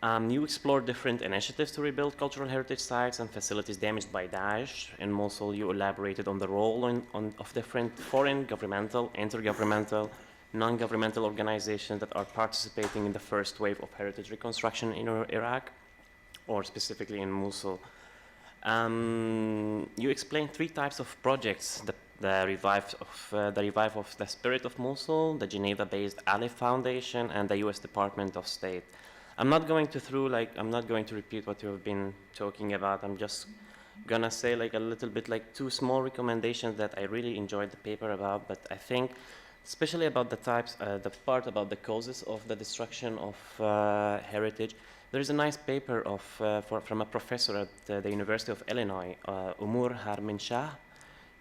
You explored different initiatives to rebuild cultural heritage sites and facilities damaged by Daesh. In Mosul, you elaborated on the role of different foreign, governmental, intergovernmental, non-governmental organizations that are participating in the first wave of heritage reconstruction in Iraq, or specifically in Mosul. You explained 3 types of projects: the revive of the spirit of Mosul, the Geneva-based Aleph Foundation, and the U.S. Department of State. I'm not going to repeat what you've been talking about. I'm just gonna say like a little bit like two small recommendations that I really enjoyed the paper about, but I think especially about the part about the causes of the destruction of heritage. There is a nice paper from a professor at the University of Illinois, Umur Harmin Shah.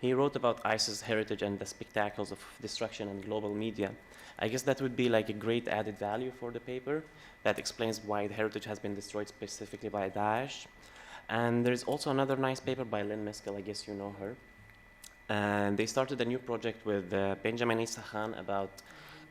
He wrote about ISIS heritage and the spectacles of destruction in global media. I guess that would be like a great added value for the paper that explains why the heritage has been destroyed specifically by Daesh. And there's also another nice paper by Lynn Meskel, I guess you know her. And they started a new project with Benjamin Issa Khan about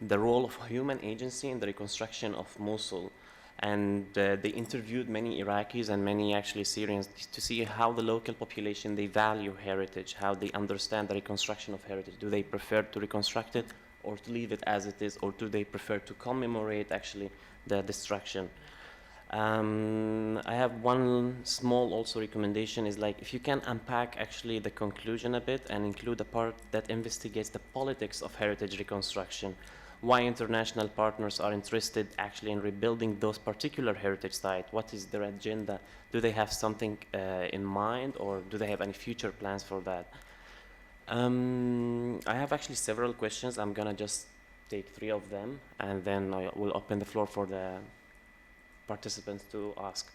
the role of human agency in the reconstruction of Mosul. And they interviewed many Iraqis and many actually Syrians to see how the local population, they value heritage, how they understand the reconstruction of heritage. Do they prefer to reconstruct it or to leave it as it is, or do they prefer to commemorate actually the destruction? I have one small also recommendation is like if you can unpack actually the conclusion a bit and include a part that investigates the politics of heritage reconstruction, why international partners are interested actually in rebuilding those particular heritage sites, what is their agenda, do they have something in mind, or do they have any future plans for that? I have actually several questions. I'm gonna just take 3 of them and then I will open the floor for the participants to ask.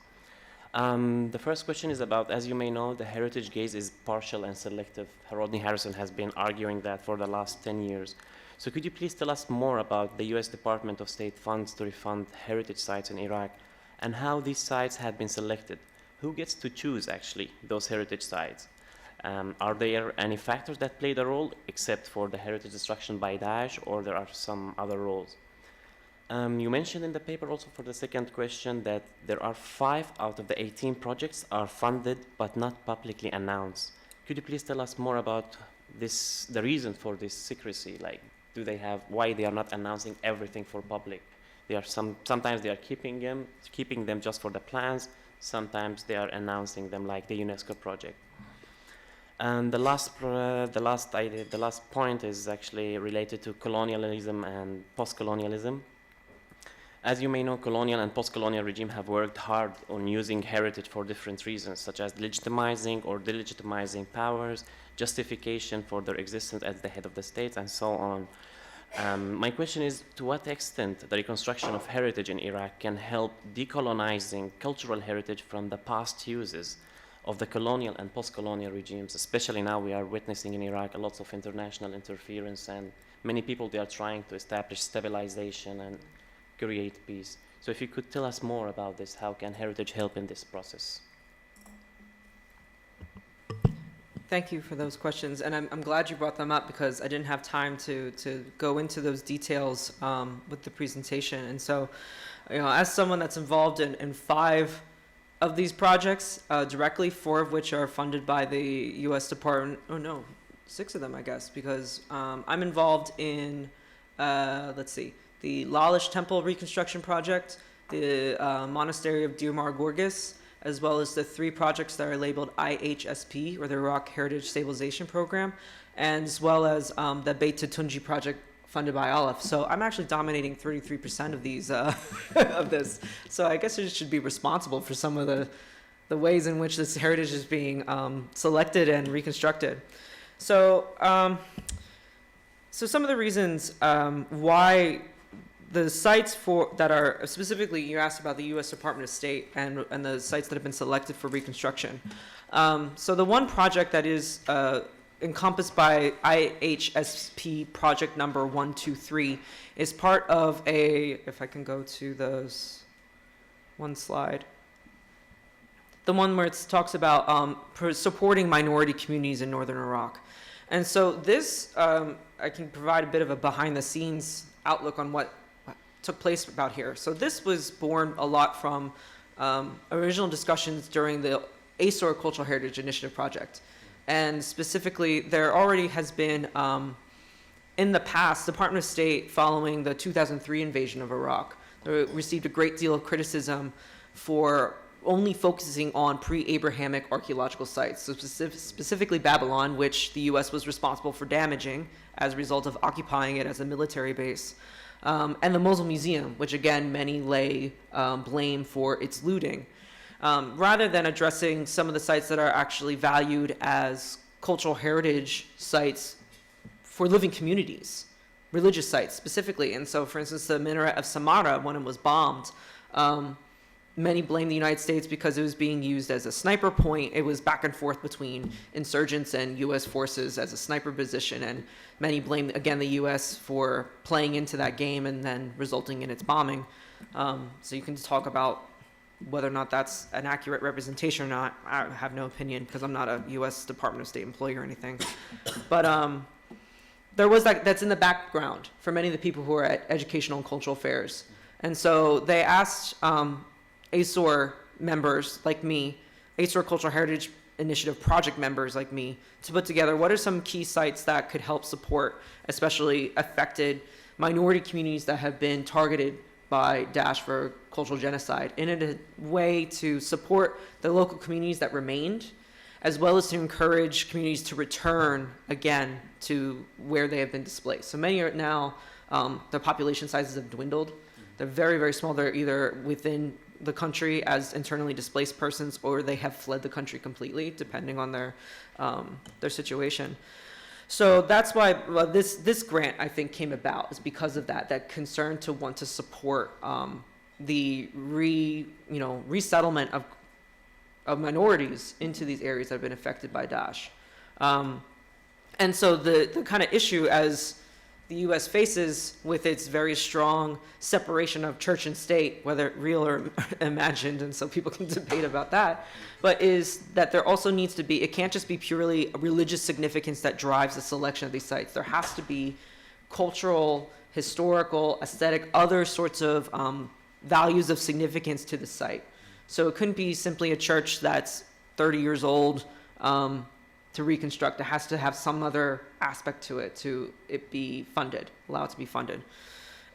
The first question is about, as you may know, the heritage gaze is partial and selective. Rodney Harrison has been arguing that for the last 10 years. So could you please tell us more about the US Department of State funds to refund heritage sites in Iraq and how these sites have been selected? Who gets to choose actually those heritage sites? Are there any factors that played a role except for the heritage destruction by Daesh, or there are some other roles? You mentioned in the paper also for the second question that there are 5 out of the 18 projects are funded but not publicly announced. Could you please tell us more about this, the reason for this secrecy? Like, why they are not announcing everything for public? Sometimes they are keeping them just for the plans. Sometimes they are announcing them like the UNESCO project. And the last point is actually related to colonialism and post-colonialism. As you may know, colonial and post-colonial regime have worked hard on using heritage for different reasons, such as legitimizing or delegitimizing powers, justification for their existence as the head of the state, and so on. My question is, to what extent the reconstruction of heritage in Iraq can help decolonizing cultural heritage from the past uses of the colonial and post-colonial regimes? Especially now we are witnessing in Iraq lots of international interference, and many people, they are trying to establish stabilization and create peace. So if you could tell us more about this, how can heritage help in this process? Thank you for those questions, and I'm glad you brought them up because I didn't have time to go into those details with the presentation. And so, as someone that's involved in 5 of these projects directly, 4 of which are funded by the U.S. Department, 6 of them, I guess, because I'm involved in, the Lalish Temple Reconstruction Project, the Monastery of Dirmar Gorgis, as well as the 3 projects that are labeled IHSP, or the Iraq Heritage Stabilization Program, and as well as the Beit Tunji project funded by Aleph. So I'm actually dominating 33% of these, of this. So I guess I should be responsible for some of the ways in which this heritage is being selected and reconstructed. So, so some of the reasons why the sites that are specifically, you asked about the U.S. Department of State and the sites that have been selected for reconstruction. So the one project that is encompassed by IHSP project number 123 is part of if I can go to those one slide, the one where it talks about supporting minority communities in northern Iraq. And so this, I can provide a bit of a behind the scenes outlook on what took place about here. So this was born a lot from original discussions during the ACRPS Cultural Heritage Initiative project. And specifically, there already has been, in the past, Department of State, following the 2003 invasion of Iraq, received a great deal of criticism for only focusing on pre-Abrahamic archaeological sites, so specifically Babylon, which the U.S. was responsible for damaging as a result of occupying it as a military base. and the Mosul Museum, which again, many lay blame for its looting. Rather than addressing some of the sites that are actually valued as cultural heritage sites for living communities, religious sites specifically. And so, for instance, the minaret of Samarra, when it was bombed, many blame the United States because it was being used as a sniper point. It was back and forth between insurgents and U.S. forces as a sniper position, and many blame, again, the U.S. for playing into that game and then resulting in its bombing. So you can talk about whether or not that's an accurate representation or not. I have no opinion because I'm not a U.S. Department of State employee or anything. But there was that's in the background for many of the people who are at educational and cultural fairs. And so they asked ACOR members like me, ACOR Cultural Heritage Initiative project members like me, to put together what are some key sites that could help support especially affected minority communities that have been targeted by Daesh for cultural genocide, in a way to support the local communities that remained, as well as to encourage communities to return again to where they have been displaced. So many are now, their population sizes have dwindled. They're very, very small. They're either within the country as internally displaced persons, or they have fled the country completely, depending on their situation. So that's why this grant, I think, came about, is because of that concern to want to support the resettlement of minorities into these areas that have been affected by Daesh. And so the kind of issue as the U.S. faces with its very strong separation of church and state, whether real or imagined, and so people can debate about that, but is that there also needs to be, it can't just be purely a religious significance that drives the selection of these sites. There has to be cultural, historical, aesthetic, other sorts of values of significance to the site. So it couldn't be simply a church that's 30 years old to reconstruct. It has to have some other aspect to it be funded, allow it to be funded.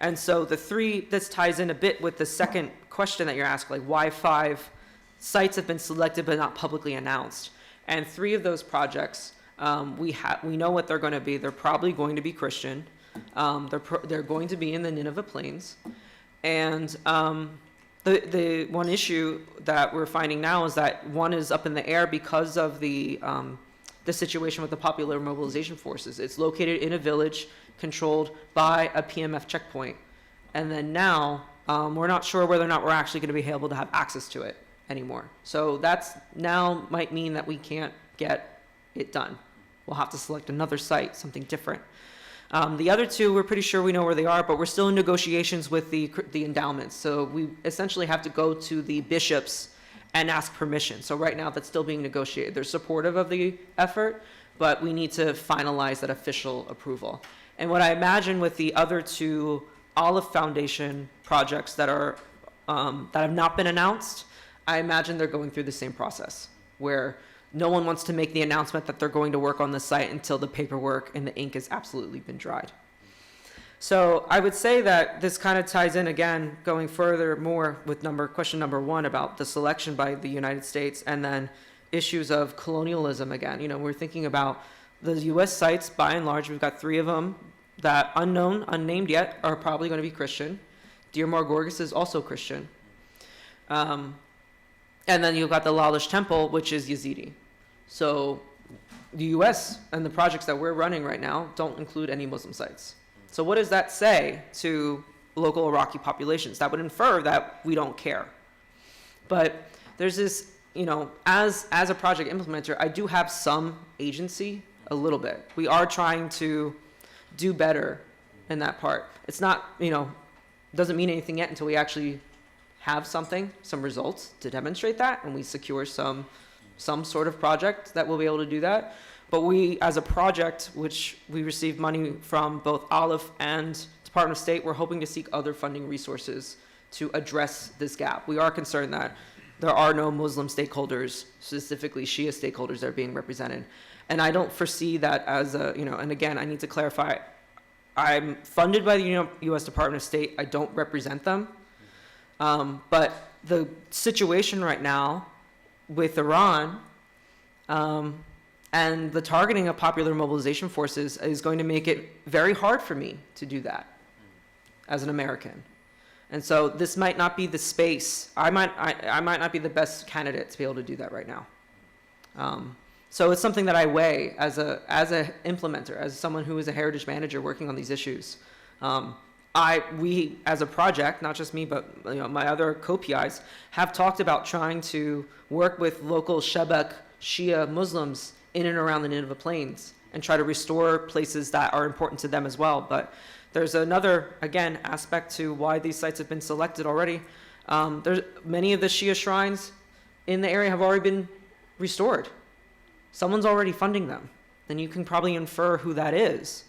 And so this ties in a bit with the second question that you're asked, like why 5 sites have been selected but not publicly announced. And 3 of those projects, we know what they're going to be. They're probably going to be Christian. They're going to be in the Nineveh Plains. And the one issue that we're finding now is that one is up in the air because of the situation with the Popular Mobilization Forces. It's located in a village controlled by a PMF checkpoint. And then now, we're not sure whether or not we're actually going to be able to have access to it anymore. So that's now might mean that we can't get it done. We'll have to select another site, something different. The other 2, we're pretty sure we know where they are, but we're still in negotiations with the endowments. So we essentially have to go to the bishops and ask permission. So right now that's still being negotiated. They're supportive of the effort, but we need to finalize that official approval. And what I imagine with the other 2 Olive Foundation projects that have not been announced, I imagine they're going through the same process, where no one wants to make the announcement that they're going to work on the site until the paperwork and the ink has absolutely been dried. So I would say that this kind of ties in, again, going further more with question number 1 about the selection by the United States, and then issues of colonialism again. We're thinking about the U.S. sites, by and large. We've got 3 of them that unnamed yet, are probably going to be Christian. Deir Mar-Gorges is also Christian. And then you've got the Lalish Temple, which is Yazidi. So the U.S. and the projects that we're running right now don't include any Muslim sites. So what does that say to local Iraqi populations? That would infer that we don't care. But there's this, as a project implementer, I do have some agency, a little bit. We are trying to do better in that part. It's not, doesn't mean anything yet until we actually have some results to demonstrate that, and we secure some sort of project that will be able to do that. But we, as a project, which we receive money from both Olive and Department of State, we're hoping to seek other funding resources to address this gap. We are concerned that there are no Muslim stakeholders, specifically Shia stakeholders, that are being represented. And I don't foresee that as and again, I need to clarify, I'm funded by the U.S. Department of State. I don't represent them. But the situation right now with Iran and the targeting of Popular Mobilization Forces is going to make it very hard for me to do that. as an American. And so this might not be the space. I might not be the best candidate to be able to do that right now. So it's something that I weigh as a implementer, as someone who is a heritage manager working on these issues. We as a project, not just me, but my other co-PIs, have talked about trying to work with local Shebek Shia Muslims in and around the Nineveh Plains and try to restore places that are important to them as well. But there's another, again, aspect to why these sites have been selected already. Many of the Shia shrines in the area have already been restored. Someone's already funding them. Then you can probably infer who that is.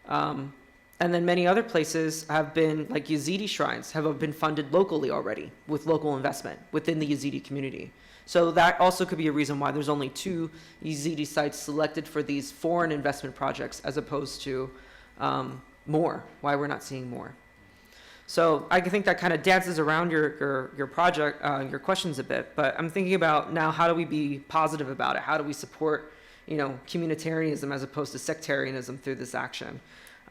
And then many other places have been, like Yazidi shrines, have been funded locally already with local investment within the Yazidi community. So that also could be a reason why there's only 2 Yazidi sites selected for these foreign investment projects as opposed to more, why we're not seeing more. So I think that kind of dances around your project, your questions a bit, but I'm thinking about now, how do we be positive about it? How do we support, communitarianism as opposed to sectarianism through this action?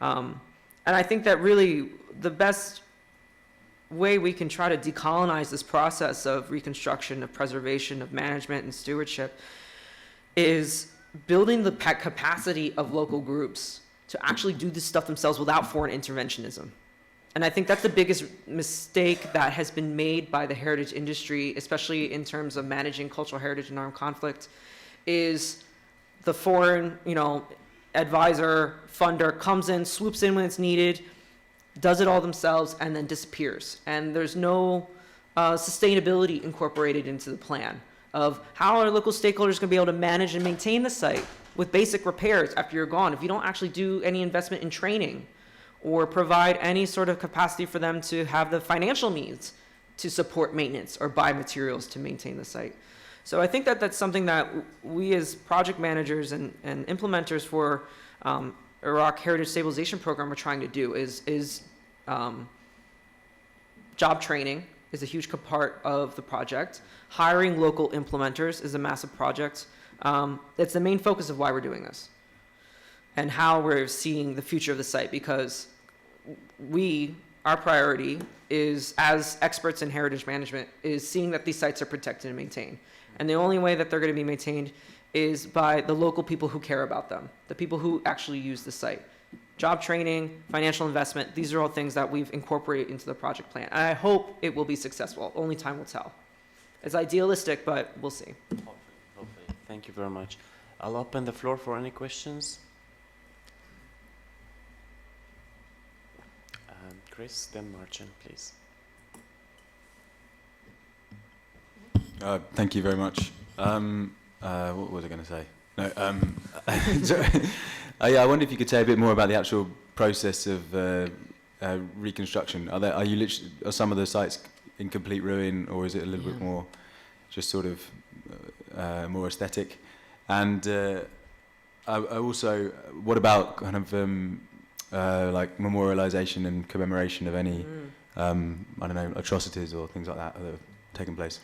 And I think that really the best way we can try to decolonize this process of reconstruction, of preservation, of management and stewardship is building the capacity of local groups to actually do this stuff themselves without foreign interventionism. And I think that's the biggest mistake that has been made by the heritage industry, especially in terms of managing cultural heritage and armed conflict, is the foreign, advisor, funder comes in, swoops in when it's needed, does it all themselves, and then disappears. And there's no sustainability incorporated into the plan of how are local stakeholders going to be able to manage and maintain the site with basic repairs after you're gone if you don't actually do any investment in training or provide any sort of capacity for them to have the financial means to support maintenance or buy materials to maintain the site. So I think that that's something that we as project managers and implementers for Iraq Heritage Stabilization Program are trying to do is job training is a huge part of the project. Hiring local implementers is a massive project. It's the main focus of why we're doing this and how we're seeing the future of the site, because our priority is, as experts in heritage management, is seeing that these sites are protected and maintained. And the only way that they're going to be maintained is by the local people who care about them, the people who actually use the site. Job training, financial investment, these are all things that we've incorporated into the project plan. And I hope it will be successful. Only time will tell. It's idealistic, but we'll see. Hopefully. Thank you very much. I'll open the floor for any questions. Chris, then Marcin, please. Thank you very much. What was I going to say? No. I wonder if you could say a bit more about the actual process of reconstruction. Are some of the sites in complete ruin, or is it a little bit more, just sort of more aesthetic? And I also, what about kind of like memorialization and commemoration of any, I don't know, atrocities or things like that that have taken place?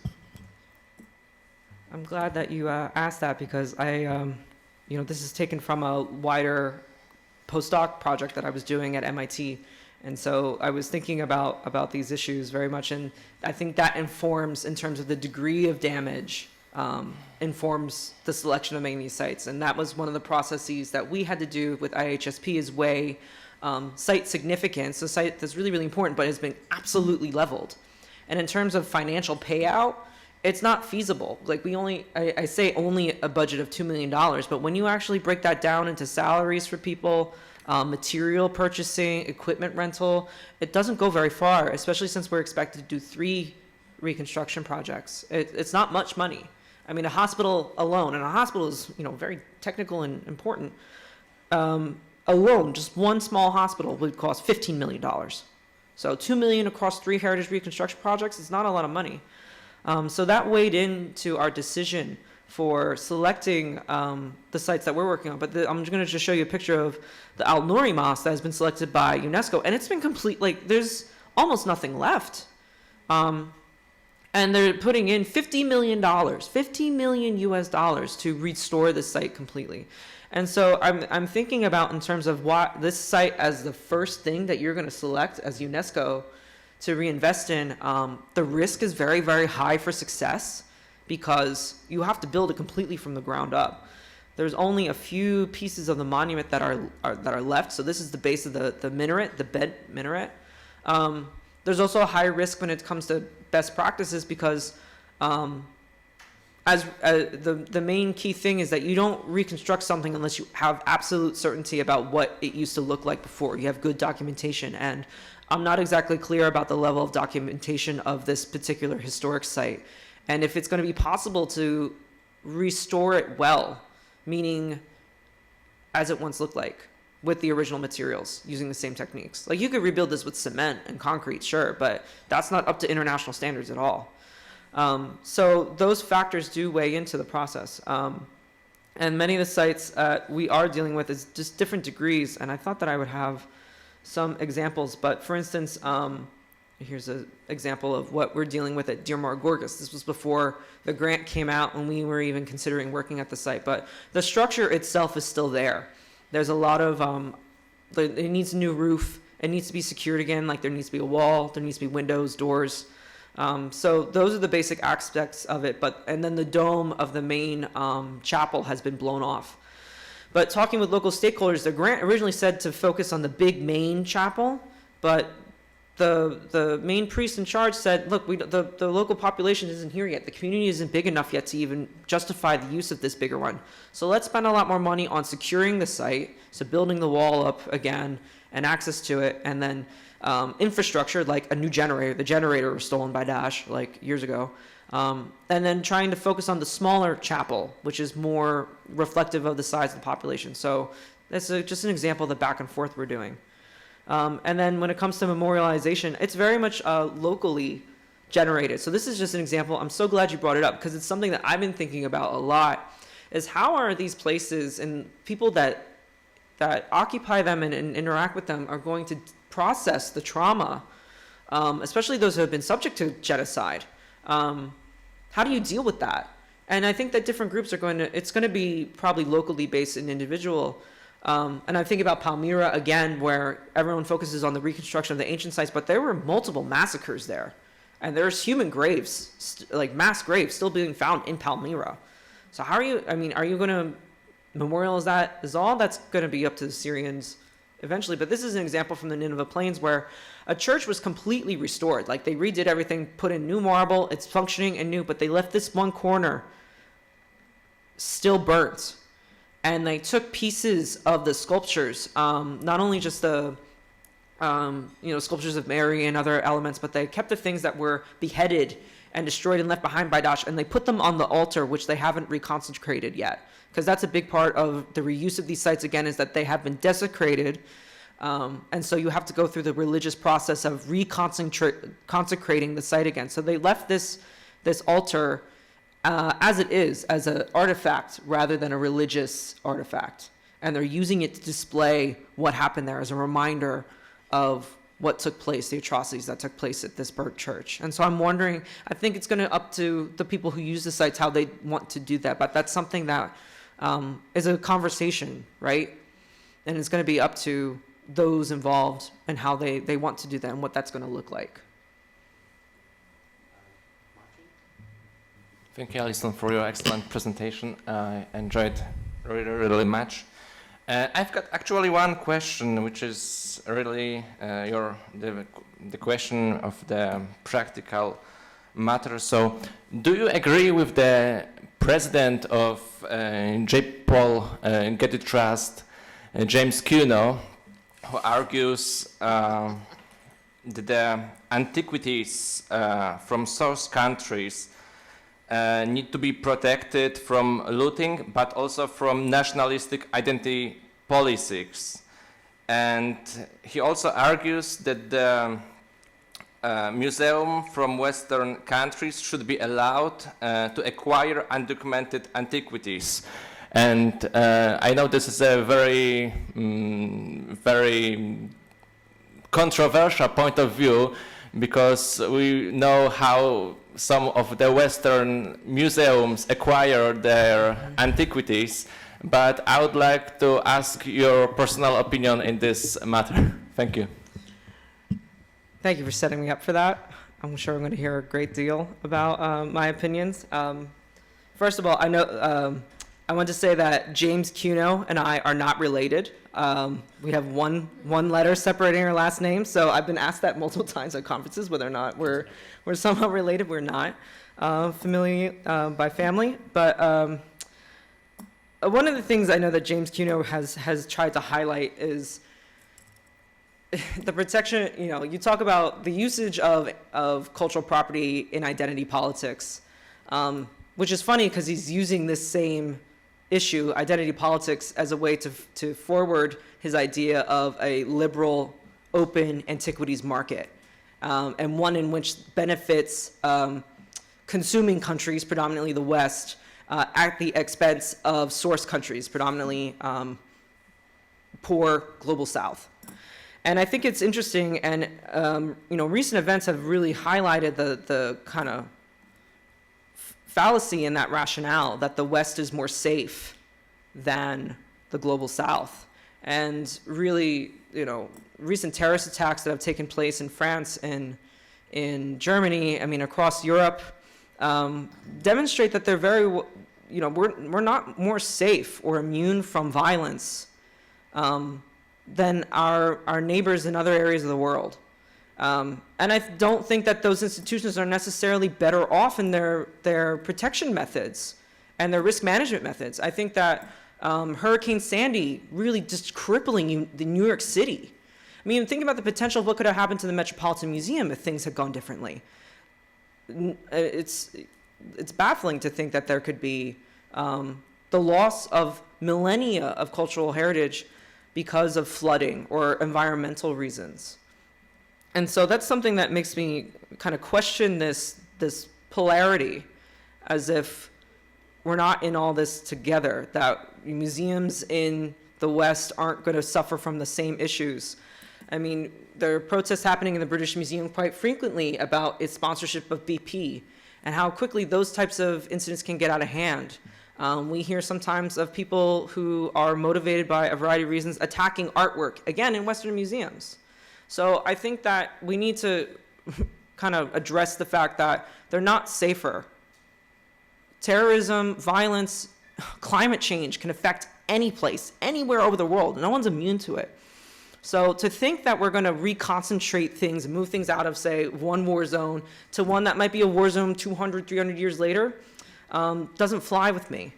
I'm glad that you asked that, because this is taken from a wider postdoc project that I was doing at MIT. And so I was thinking about these issues very much. And I think that informs, in terms of the degree of damage, informs the selection of making these sites. And that was one of the processes that we had to do with IHSP, is weigh site significance, a site that's really, really important, but has been absolutely leveled. And in terms of financial payout, it's not feasible. Like I say only a budget of $2 million, but when you actually break that down into salaries for people, material purchasing, equipment rental, it doesn't go very far, especially since we're expected to do 3 reconstruction projects. It's not much money. I mean, a hospital alone, and a hospital is, very technical and important, alone, just one small hospital would cost $15 million. So $2 million across 3 heritage reconstruction projects is not a lot of money. So that weighed into our decision for selecting the sites that we're working on. But I'm going to just show you a picture of the Al Nouri Mosque that has been selected by UNESCO, and it's been complete. Like, there's almost nothing left. And they're putting in $50 million, $50 million US dollars to restore the site completely. And so I'm thinking about in terms of what this site as the first thing that you're going to select as UNESCO to reinvest in. The risk is very, very high for success because you have to build it completely from the ground up. There's only a few pieces of the monument that are left. So this is the base of the minaret, the bed minaret. There's also a high risk when it comes to best practices because the main key thing is that you don't reconstruct something unless you have absolute certainty about what it used to look like before. You have good documentation, and I'm not exactly clear about the level of documentation of this particular historic site. And if it's going to be possible to restore it well, meaning as it once looked like, with the original materials, using the same techniques. Like, you could rebuild this with cement and concrete, sure, but that's not up to international standards at all. So those factors do weigh into the process. And many of the sites we are dealing with is just different degrees, and I thought that I would have some examples, but for instance, here's an example of what we're dealing with at Deir Mar Gorgas. This was before the grant came out and we were even considering working at the site, but the structure itself is still there. There's a lot of, it needs a new roof, it needs to be secured again, like there needs to be a wall, there needs to be windows, doors. So those are the basic aspects of it, and then the dome of the main chapel has been blown off. But talking with local stakeholders, the grant originally said to focus on the big main chapel, but the main priest in charge said, look, the local population isn't here yet. The community isn't big enough yet to even justify the use of this bigger one. So let's spend a lot more money on securing the site, so building the wall up again and access to it, and then infrastructure like a new generator. The generator was stolen by Daesh like years ago. And then trying to focus on the smaller chapel, which is more reflective of the size of the population. So that's just an example of the back and forth we're doing. And then when it comes to memorialization, it's very much locally generated. So this is just an example. I'm so glad you brought it up because it's something that I've been thinking about a lot, is how are these places and people that occupy them and interact with them are going to process the trauma, especially those who have been subject to genocide. How do you deal with that? And I think that different groups it's going to be probably locally based and individual. And I think about Palmyra again, where everyone focuses on the reconstruction of the ancient sites, but there were multiple massacres there. And there's human graves, like mass graves, still being found in Palmyra. So how are you going to memorialize that? Is all that's going to be up to the Syrians eventually. But this is an example from the Nineveh Plains where a church was completely restored. Like they redid everything, put in new marble, it's functioning and new, but they left this one corner still burnt. And they took pieces of the sculptures, not only just the sculptures of Mary and other elements, but they kept the things that were beheaded and destroyed and left behind by Daesh, and they put them on the altar, which they haven't reconsecrated yet. Because that's a big part of the reuse of these sites, again, is that they have been desecrated. And so you have to go through the religious process of consecrating the site again. So they left this altar as it is, as an artifact rather than a religious artifact. And they're using it to display what happened there as a reminder of what took place, the atrocities that took place at this burnt church. And so I'm wondering, I think it's going to up to the people who use the sites how they want to do that. But that's something that is a conversation, right? And it's going to be up to those involved and how they want to do that and what that's going to look like. Thank you, Allison, for your excellent presentation. I enjoyed really, really much. I've got actually one question, which is really the question of the practical matter. So, do you agree with the president of J. Paul Getty Trust, James Cuneo, who argues that the antiquities from source countries need to be protected from looting, but also from nationalistic identity politics. And he also argues that the museum from Western countries should be allowed to acquire undocumented antiquities. And I know this is a very controversial point of view. because we know how some of the Western museums acquire their antiquities, but I would like to ask your personal opinion in this matter. Thank you. Thank you for setting me up for that. I'm sure I'm going to hear a great deal about my opinions. First of all, I know I want to say that James Cuneo and I are not related. We have one letter separating our last names, so I've been asked that multiple times at conferences whether or not we're somehow related. We're not familiar by family, but one of the things I know that James Cuneo has tried to highlight is the protection. You know, you talk about the usage of cultural property in identity politics, which is funny because he's using this same issue, identity politics, as a way to forward his idea of a liberal, open antiquities market, and one in which benefits consuming countries, predominantly the West, at the expense of source countries, predominantly poor global South. And I think it's interesting, and you know, recent events have really highlighted the kind of fallacy in that rationale that the West is more safe than the global South. And really, you know, recent terrorist attacks that have taken place in France and in Germany, I mean, across Europe, demonstrate that they're very, you know, we're not more safe or immune from violence than our neighbors in other areas of the world. And I don't think that those institutions are necessarily better off in their protection methods and their risk management methods. I think that Hurricane Sandy really just crippling the New York City. I mean, think about the potential of what could have happened to the Metropolitan Museum if things had gone differently. It's baffling to think that there could be the loss of millennia of cultural heritage because of flooding or environmental reasons. And so that's something that makes me kind of question this polarity, as if we're not in all this together, that museums in the West aren't going to suffer from the same issues. I mean, there are protests happening in the British Museum quite frequently about its sponsorship of BP and how quickly those types of incidents can get out of hand. We hear sometimes of people who are motivated by a variety of reasons attacking artwork, again, in Western museums. So I think that we need to kind of address the fact that they're not safer. Terrorism, violence, climate change can affect any place, anywhere over the world. No one's immune to it. So to think that we're going to reconcentrate things and move things out of, say, one war zone to one that might be a war zone 200, 300 years later doesn't fly with me.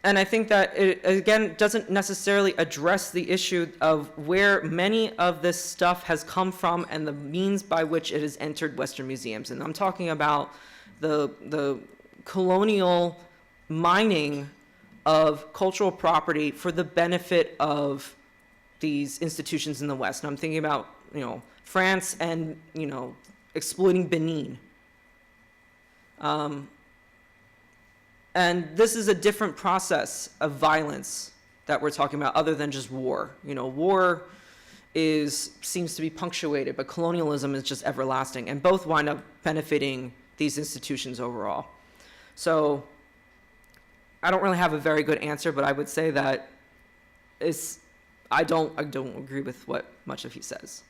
And I think that it, again, doesn't necessarily address the issue of where many of this stuff has come from and the means by which it has entered Western museums. And I'm talking about the colonial mining of cultural property for the benefit of these institutions in the West. And I'm thinking about, you know, France and, you know, exploiting Benin. And this is a different process of violence that we're talking about, other than just war. You know, war seems to be punctuated, but colonialism is just everlasting, and both wind up benefiting these institutions overall. So I don't really have a very good answer, but I would say that I don't agree with what much of he says.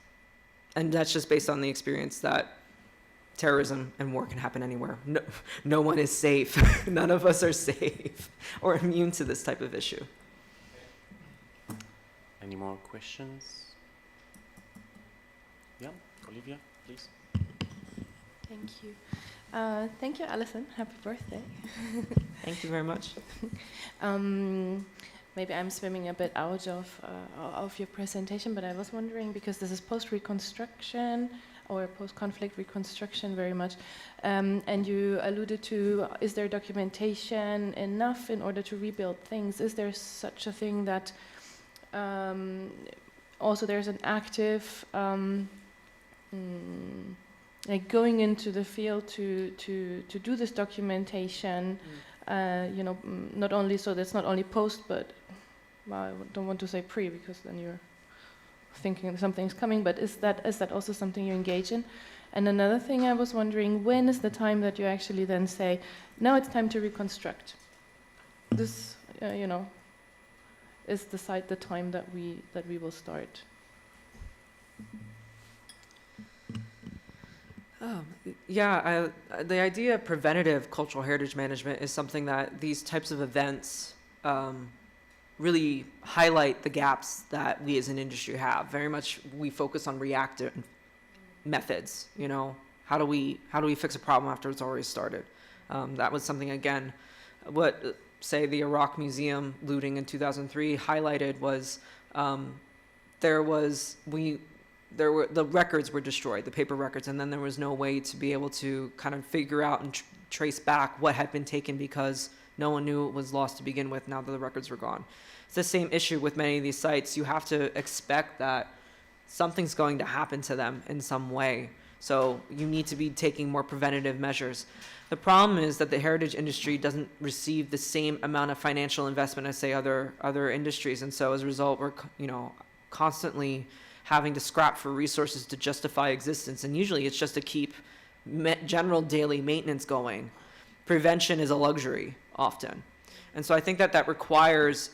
And that's just based on the experience that terrorism and war can happen anywhere. No one is safe. None of us are safe or immune to this type of issue. Any more questions? Yeah, Olivia, please. Thank you. Thank you, Allison. Happy birthday. Thank you very much. Maybe I'm swimming a bit out of your presentation, but I was wondering, because this is post-reconstruction or post-conflict reconstruction very much, and you alluded to, is there documentation enough in order to rebuild things? Is there such a thing that also there's an active like going into the field to do this documentation, you know, not only, so that's not only post, but well, I don't want to say pre, because then you're thinking something's coming, but is that also something you engage in? And another thing I was wondering, when is the time that you actually then say, now it's time to reconstruct? This, is the time that we will start? Yeah, the idea of preventative cultural heritage management is something that these types of events really highlight the gaps that we as an industry have. Very much we focus on reactive methods, how do we fix a problem after it's already started? That was something, again, what, say, the Iraq Museum looting in 2003 highlighted was the records were destroyed, the paper records, and then there was no way to be able to kind of figure out and trace back what had been taken because no one knew it was lost to begin with now that the records were gone. It's the same issue with many of these sites. You have to expect that something's going to happen to them in some way. So you need to be taking more preventative measures. The problem is that the heritage industry doesn't receive the same amount of financial investment as, say, other industries. And so as a result, we're constantly having to scrap for resources to justify existence. And usually it's just to keep general daily maintenance going. Prevention is a luxury often. And so I think that requires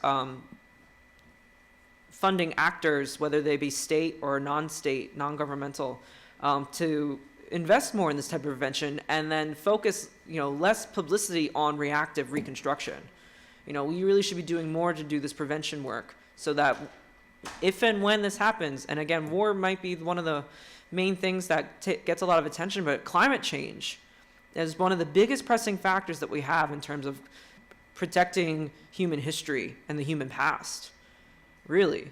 funding actors, whether they be state or non-state, non-governmental, to invest more in this type of prevention and then focus, less publicity on reactive reconstruction. We really should be doing more to do this prevention work so that if and when this happens, and again, war might be one of the main things that gets a lot of attention, but climate change is one of the biggest pressing factors that we have in terms of protecting human history and the human past, really.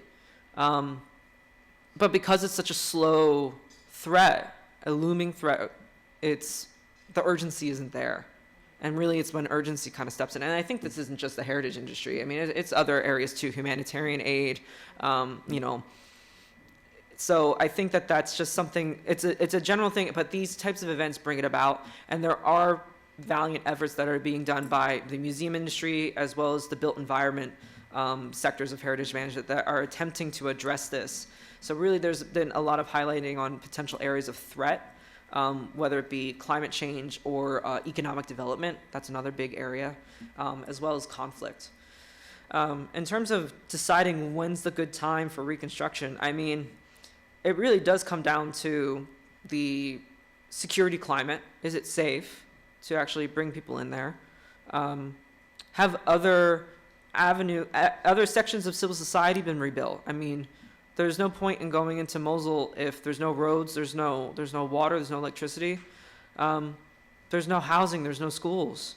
But because it's such a slow threat, a looming threat, the urgency isn't there. And really it's when urgency kind of steps in. And I think this isn't just the heritage industry. I mean, it's other areas too, humanitarian aid, So I think that's just something, it's a general thing, but these types of events bring it about. And there are valiant efforts that are being done by the museum industry as well as the built environment sectors of heritage management that are attempting to address this. So really there's been a lot of highlighting on potential areas of threat, whether it be climate change or economic development. That's another big area, as well as conflict. In terms of deciding when's the good time for reconstruction, I mean, it really does come down to the security climate. Is it safe to actually bring people in there? Have other sections of civil society been rebuilt? I mean, there's no point in going into Mosul if there's no roads, there's no water, there's no electricity, there's no housing, there's no schools.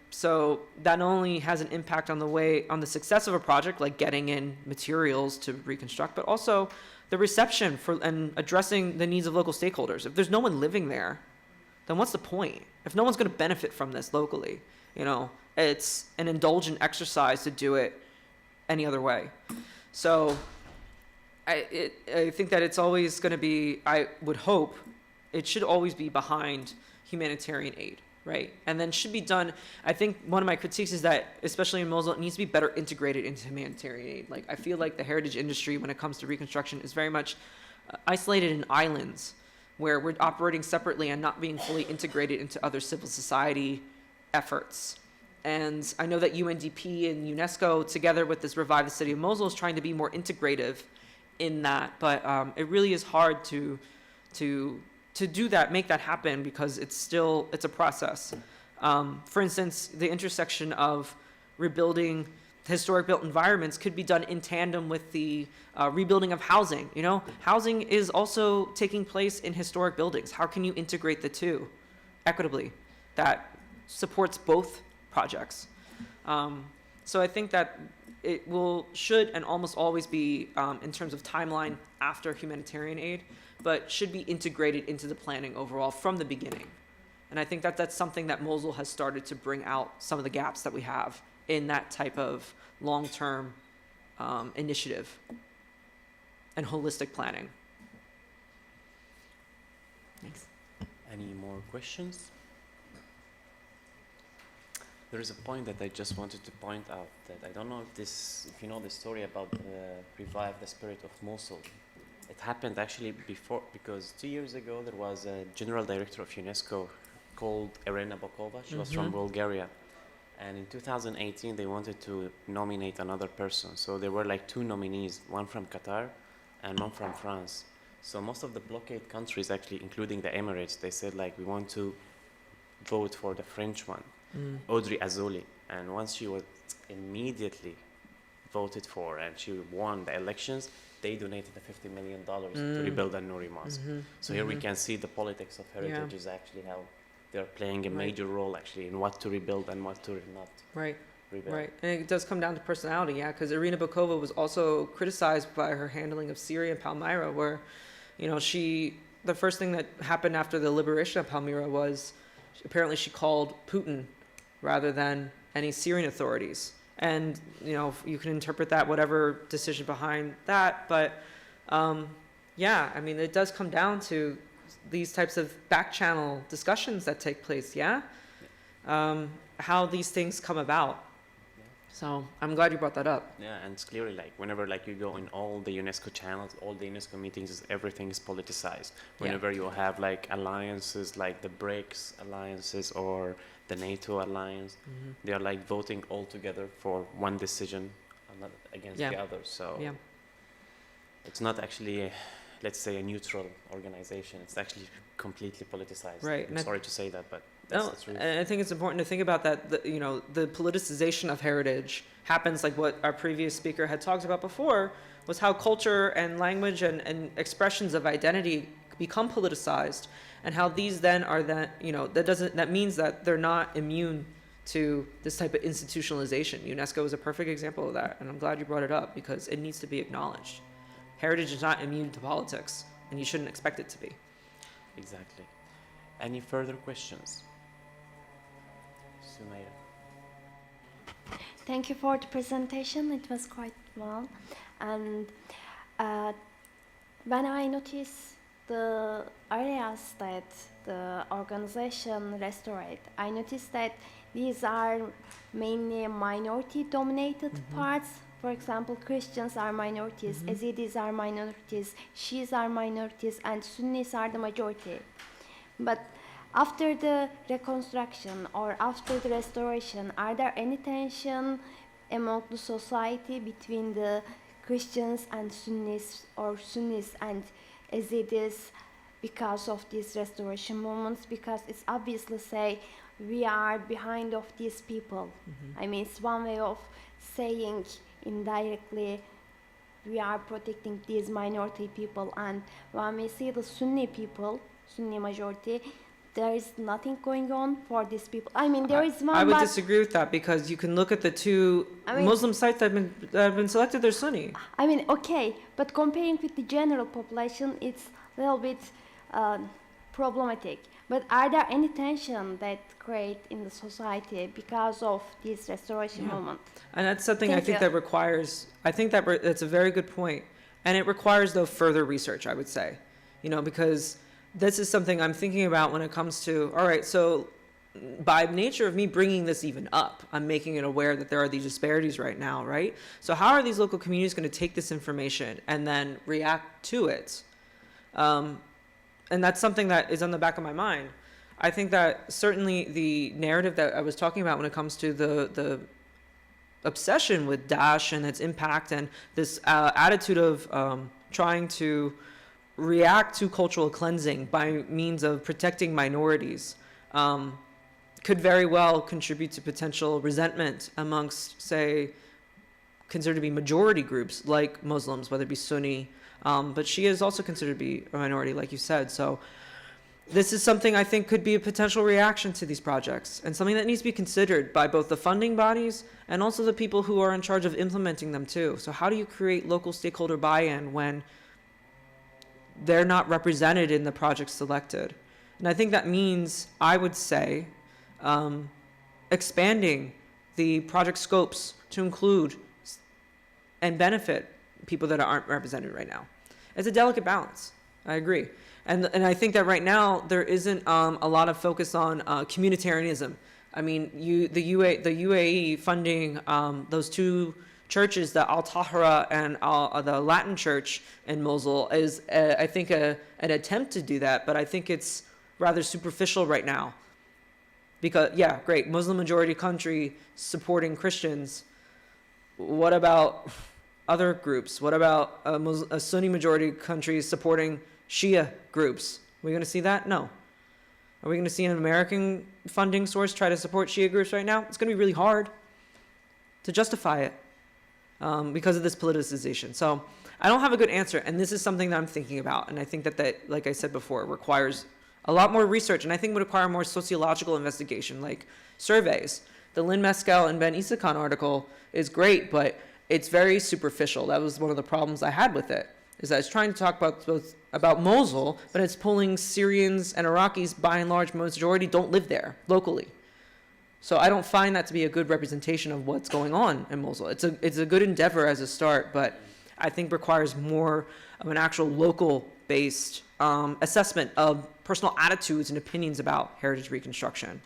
So that not only has an impact on the success of a project, like getting in materials to reconstruct, but also the reception and addressing the needs of local stakeholders. If there's no one living there, then what's the point? If no one's going to benefit from this locally, it's an indulgent exercise to do it any other way. So I think that it's always going to be, I would hope, it should always be behind humanitarian aid, right? And then should be done, I think one of my critiques is that, especially in Mosul, it needs to be better integrated into humanitarian aid. Like, I feel like the heritage industry, when it comes to reconstruction, is very much isolated in islands where we're operating separately and not being fully integrated into other civil society efforts. And I know that UNDP and UNESCO, together with this Revive the City of Mosul, is trying to be more integrative in that, but it really is hard to do that, make that happen, because it's a process. For instance, the intersection of rebuilding historic built environments could be done in tandem with the rebuilding of housing. Housing is also taking place in historic buildings. How can you integrate the two equitably that supports both projects? So I think that it should and almost always be, in terms of timeline, after humanitarian aid, but should be integrated into the planning overall from the beginning. And I think that that's something that Mosul has started to bring out some of the gaps that we have in that type of long-term initiative and holistic planning. Thanks. Any more questions? There is a point that I just wanted to point out that I don't know if you know the story about Revive the Spirit of Mosul. It happened actually before, because 2 years ago there was a general director of UNESCO called Irina Bokova. She was from Bulgaria. And in 2018 they wanted to nominate another person. So there were like 2 nominees, one from Qatar and one from France. So most of the blockade countries, actually including the Emirates, they said like, we want to vote for the French one, Audrey Azoulay. And once she was immediately voted for and she won the elections, they donated the $50 million to rebuild An-Nouri Mosque. So here we can see the politics of heritage is actually how they're playing a major role actually in what to rebuild and what to not rebuild. Right, and it does come down to personality, yeah, because Irina Bokova was also criticized by her handling of Syria and Palmyra, where, you know, the first thing that happened after the liberation of Palmyra was apparently she called Putin rather than any Syrian authorities. And, you know, you can interpret that, whatever decision behind that, but yeah, I mean, it does come down to these types of back channel discussions that take place, yeah? How these things come about. So I'm glad you brought that up. Yeah, and it's clearly like whenever like you go in all the UNESCO channels, all the UNESCO meetings, everything is politicized. Whenever you have like alliances like the BRICS alliances or the NATO alliance, they are like voting all together for one decision against the other. So it's not actually, let's say, a neutral organization. It's actually completely politicized. Right. I'm sorry to say that, but that's the truth. And I think it's important to think about that, you know, the politicization of heritage happens, like what our previous speaker had talked about before, was how culture and language and expressions of identity become politicized, and how these then are you know, that means that they're not immune to this type of institutionalization. UNESCO is a perfect example of that, and I'm glad you brought it up because it needs to be acknowledged. Heritage is not immune to politics, and you shouldn't expect it to be. Exactly. Any further questions? Sumaira. Thank you for the presentation. It was quite well. And when I noticed the areas that the organization restored, I noticed that these are mainly minority-dominated parts. For example, Christians are minorities, Yazidis are minorities, Shias are minorities, and Sunnis are the majority. But after the reconstruction or after the restoration, are there any tension among the society between the Christians and Sunnis, or Sunnis and Yazidis, because of these restoration movements? Because it's obviously say we are behind of these people. I mean, it's one way of saying indirectly we are protecting these minority people. And when we see the Sunni people, Sunni majority, there is nothing going on for these people. I mean, there is one. I would disagree with that, because you can look at the two Muslim sites that have been selected, they're Sunni. I mean, okay, but comparing with the general population, it's a little bit problematic. But are there any tension that create in the society because of this restoration movement? And that's something I think that requires, that's a very good point. And it requires, though, further research, I would say. You know, because this is something I'm thinking about when it comes to, all right, so by nature of me bringing this even up, I'm making it aware that there are these disparities right now, right? So how are these local communities going to take this information and then react to it? And that's something that is on the back of my mind. I think that certainly the narrative that I was talking about when it comes to the obsession with Daesh and its impact, and this attitude of trying to react to cultural cleansing by means of protecting minorities could very well contribute to potential resentment amongst, say, considered to be majority groups like Muslims, whether it be Sunni, but Shia is also considered to be a minority, like you said. So this is something I think could be a potential reaction to these projects, and something that needs to be considered by both the funding bodies and also the people who are in charge of implementing them too. So how do you create local stakeholder buy-in when they're not represented in the projects selected? And I think that means, I would say, expanding the project scopes to include and benefit people that aren't represented right now. It's a delicate balance. I agree. And I think that right now there isn't a lot of focus on communitarianism, I mean, the UAE funding those two churches, the Al Tahra and the Latin Church in Mosul, is I think an attempt to do that, but I think it's rather superficial right now. Because yeah, great, Muslim majority country supporting Christians. What about other groups? What about a Sunni majority country supporting Shia groups? Are we going to see that? No. Are we going to see an American funding source try to support Shia groups right now? It's going to be really hard to justify it because of this politicization. So I don't have a good answer, and this is something that I'm thinking about. And I think that like I said before, requires a lot more research, and I think would require more sociological investigation, like surveys. The Lynn Mescal and Ben Isakhan article is great, but it's very superficial. That was one of the problems I had with it, is that it's trying to talk about Mosul, but it's pulling Syrians and Iraqis, by and large, majority don't live there locally. So I don't find that to be a good representation of what's going on in Mosul. It's a good endeavor as a start, but I think requires more of an actual local-based assessment of personal attitudes and opinions about heritage reconstruction.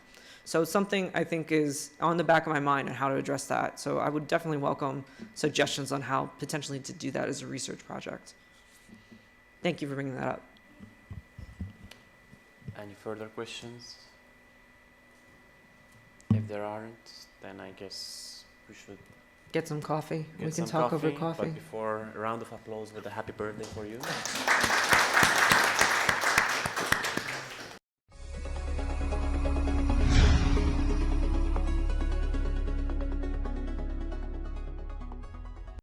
So it's something I think is on the back of my mind on how to address that. So I would definitely welcome suggestions on how potentially to do that as a research project. Thank you for bringing that up. Any further questions? If there aren't, then I guess we should Get some coffee. get We can some talk over coffee. But before, a round of applause with a happy birthday for you.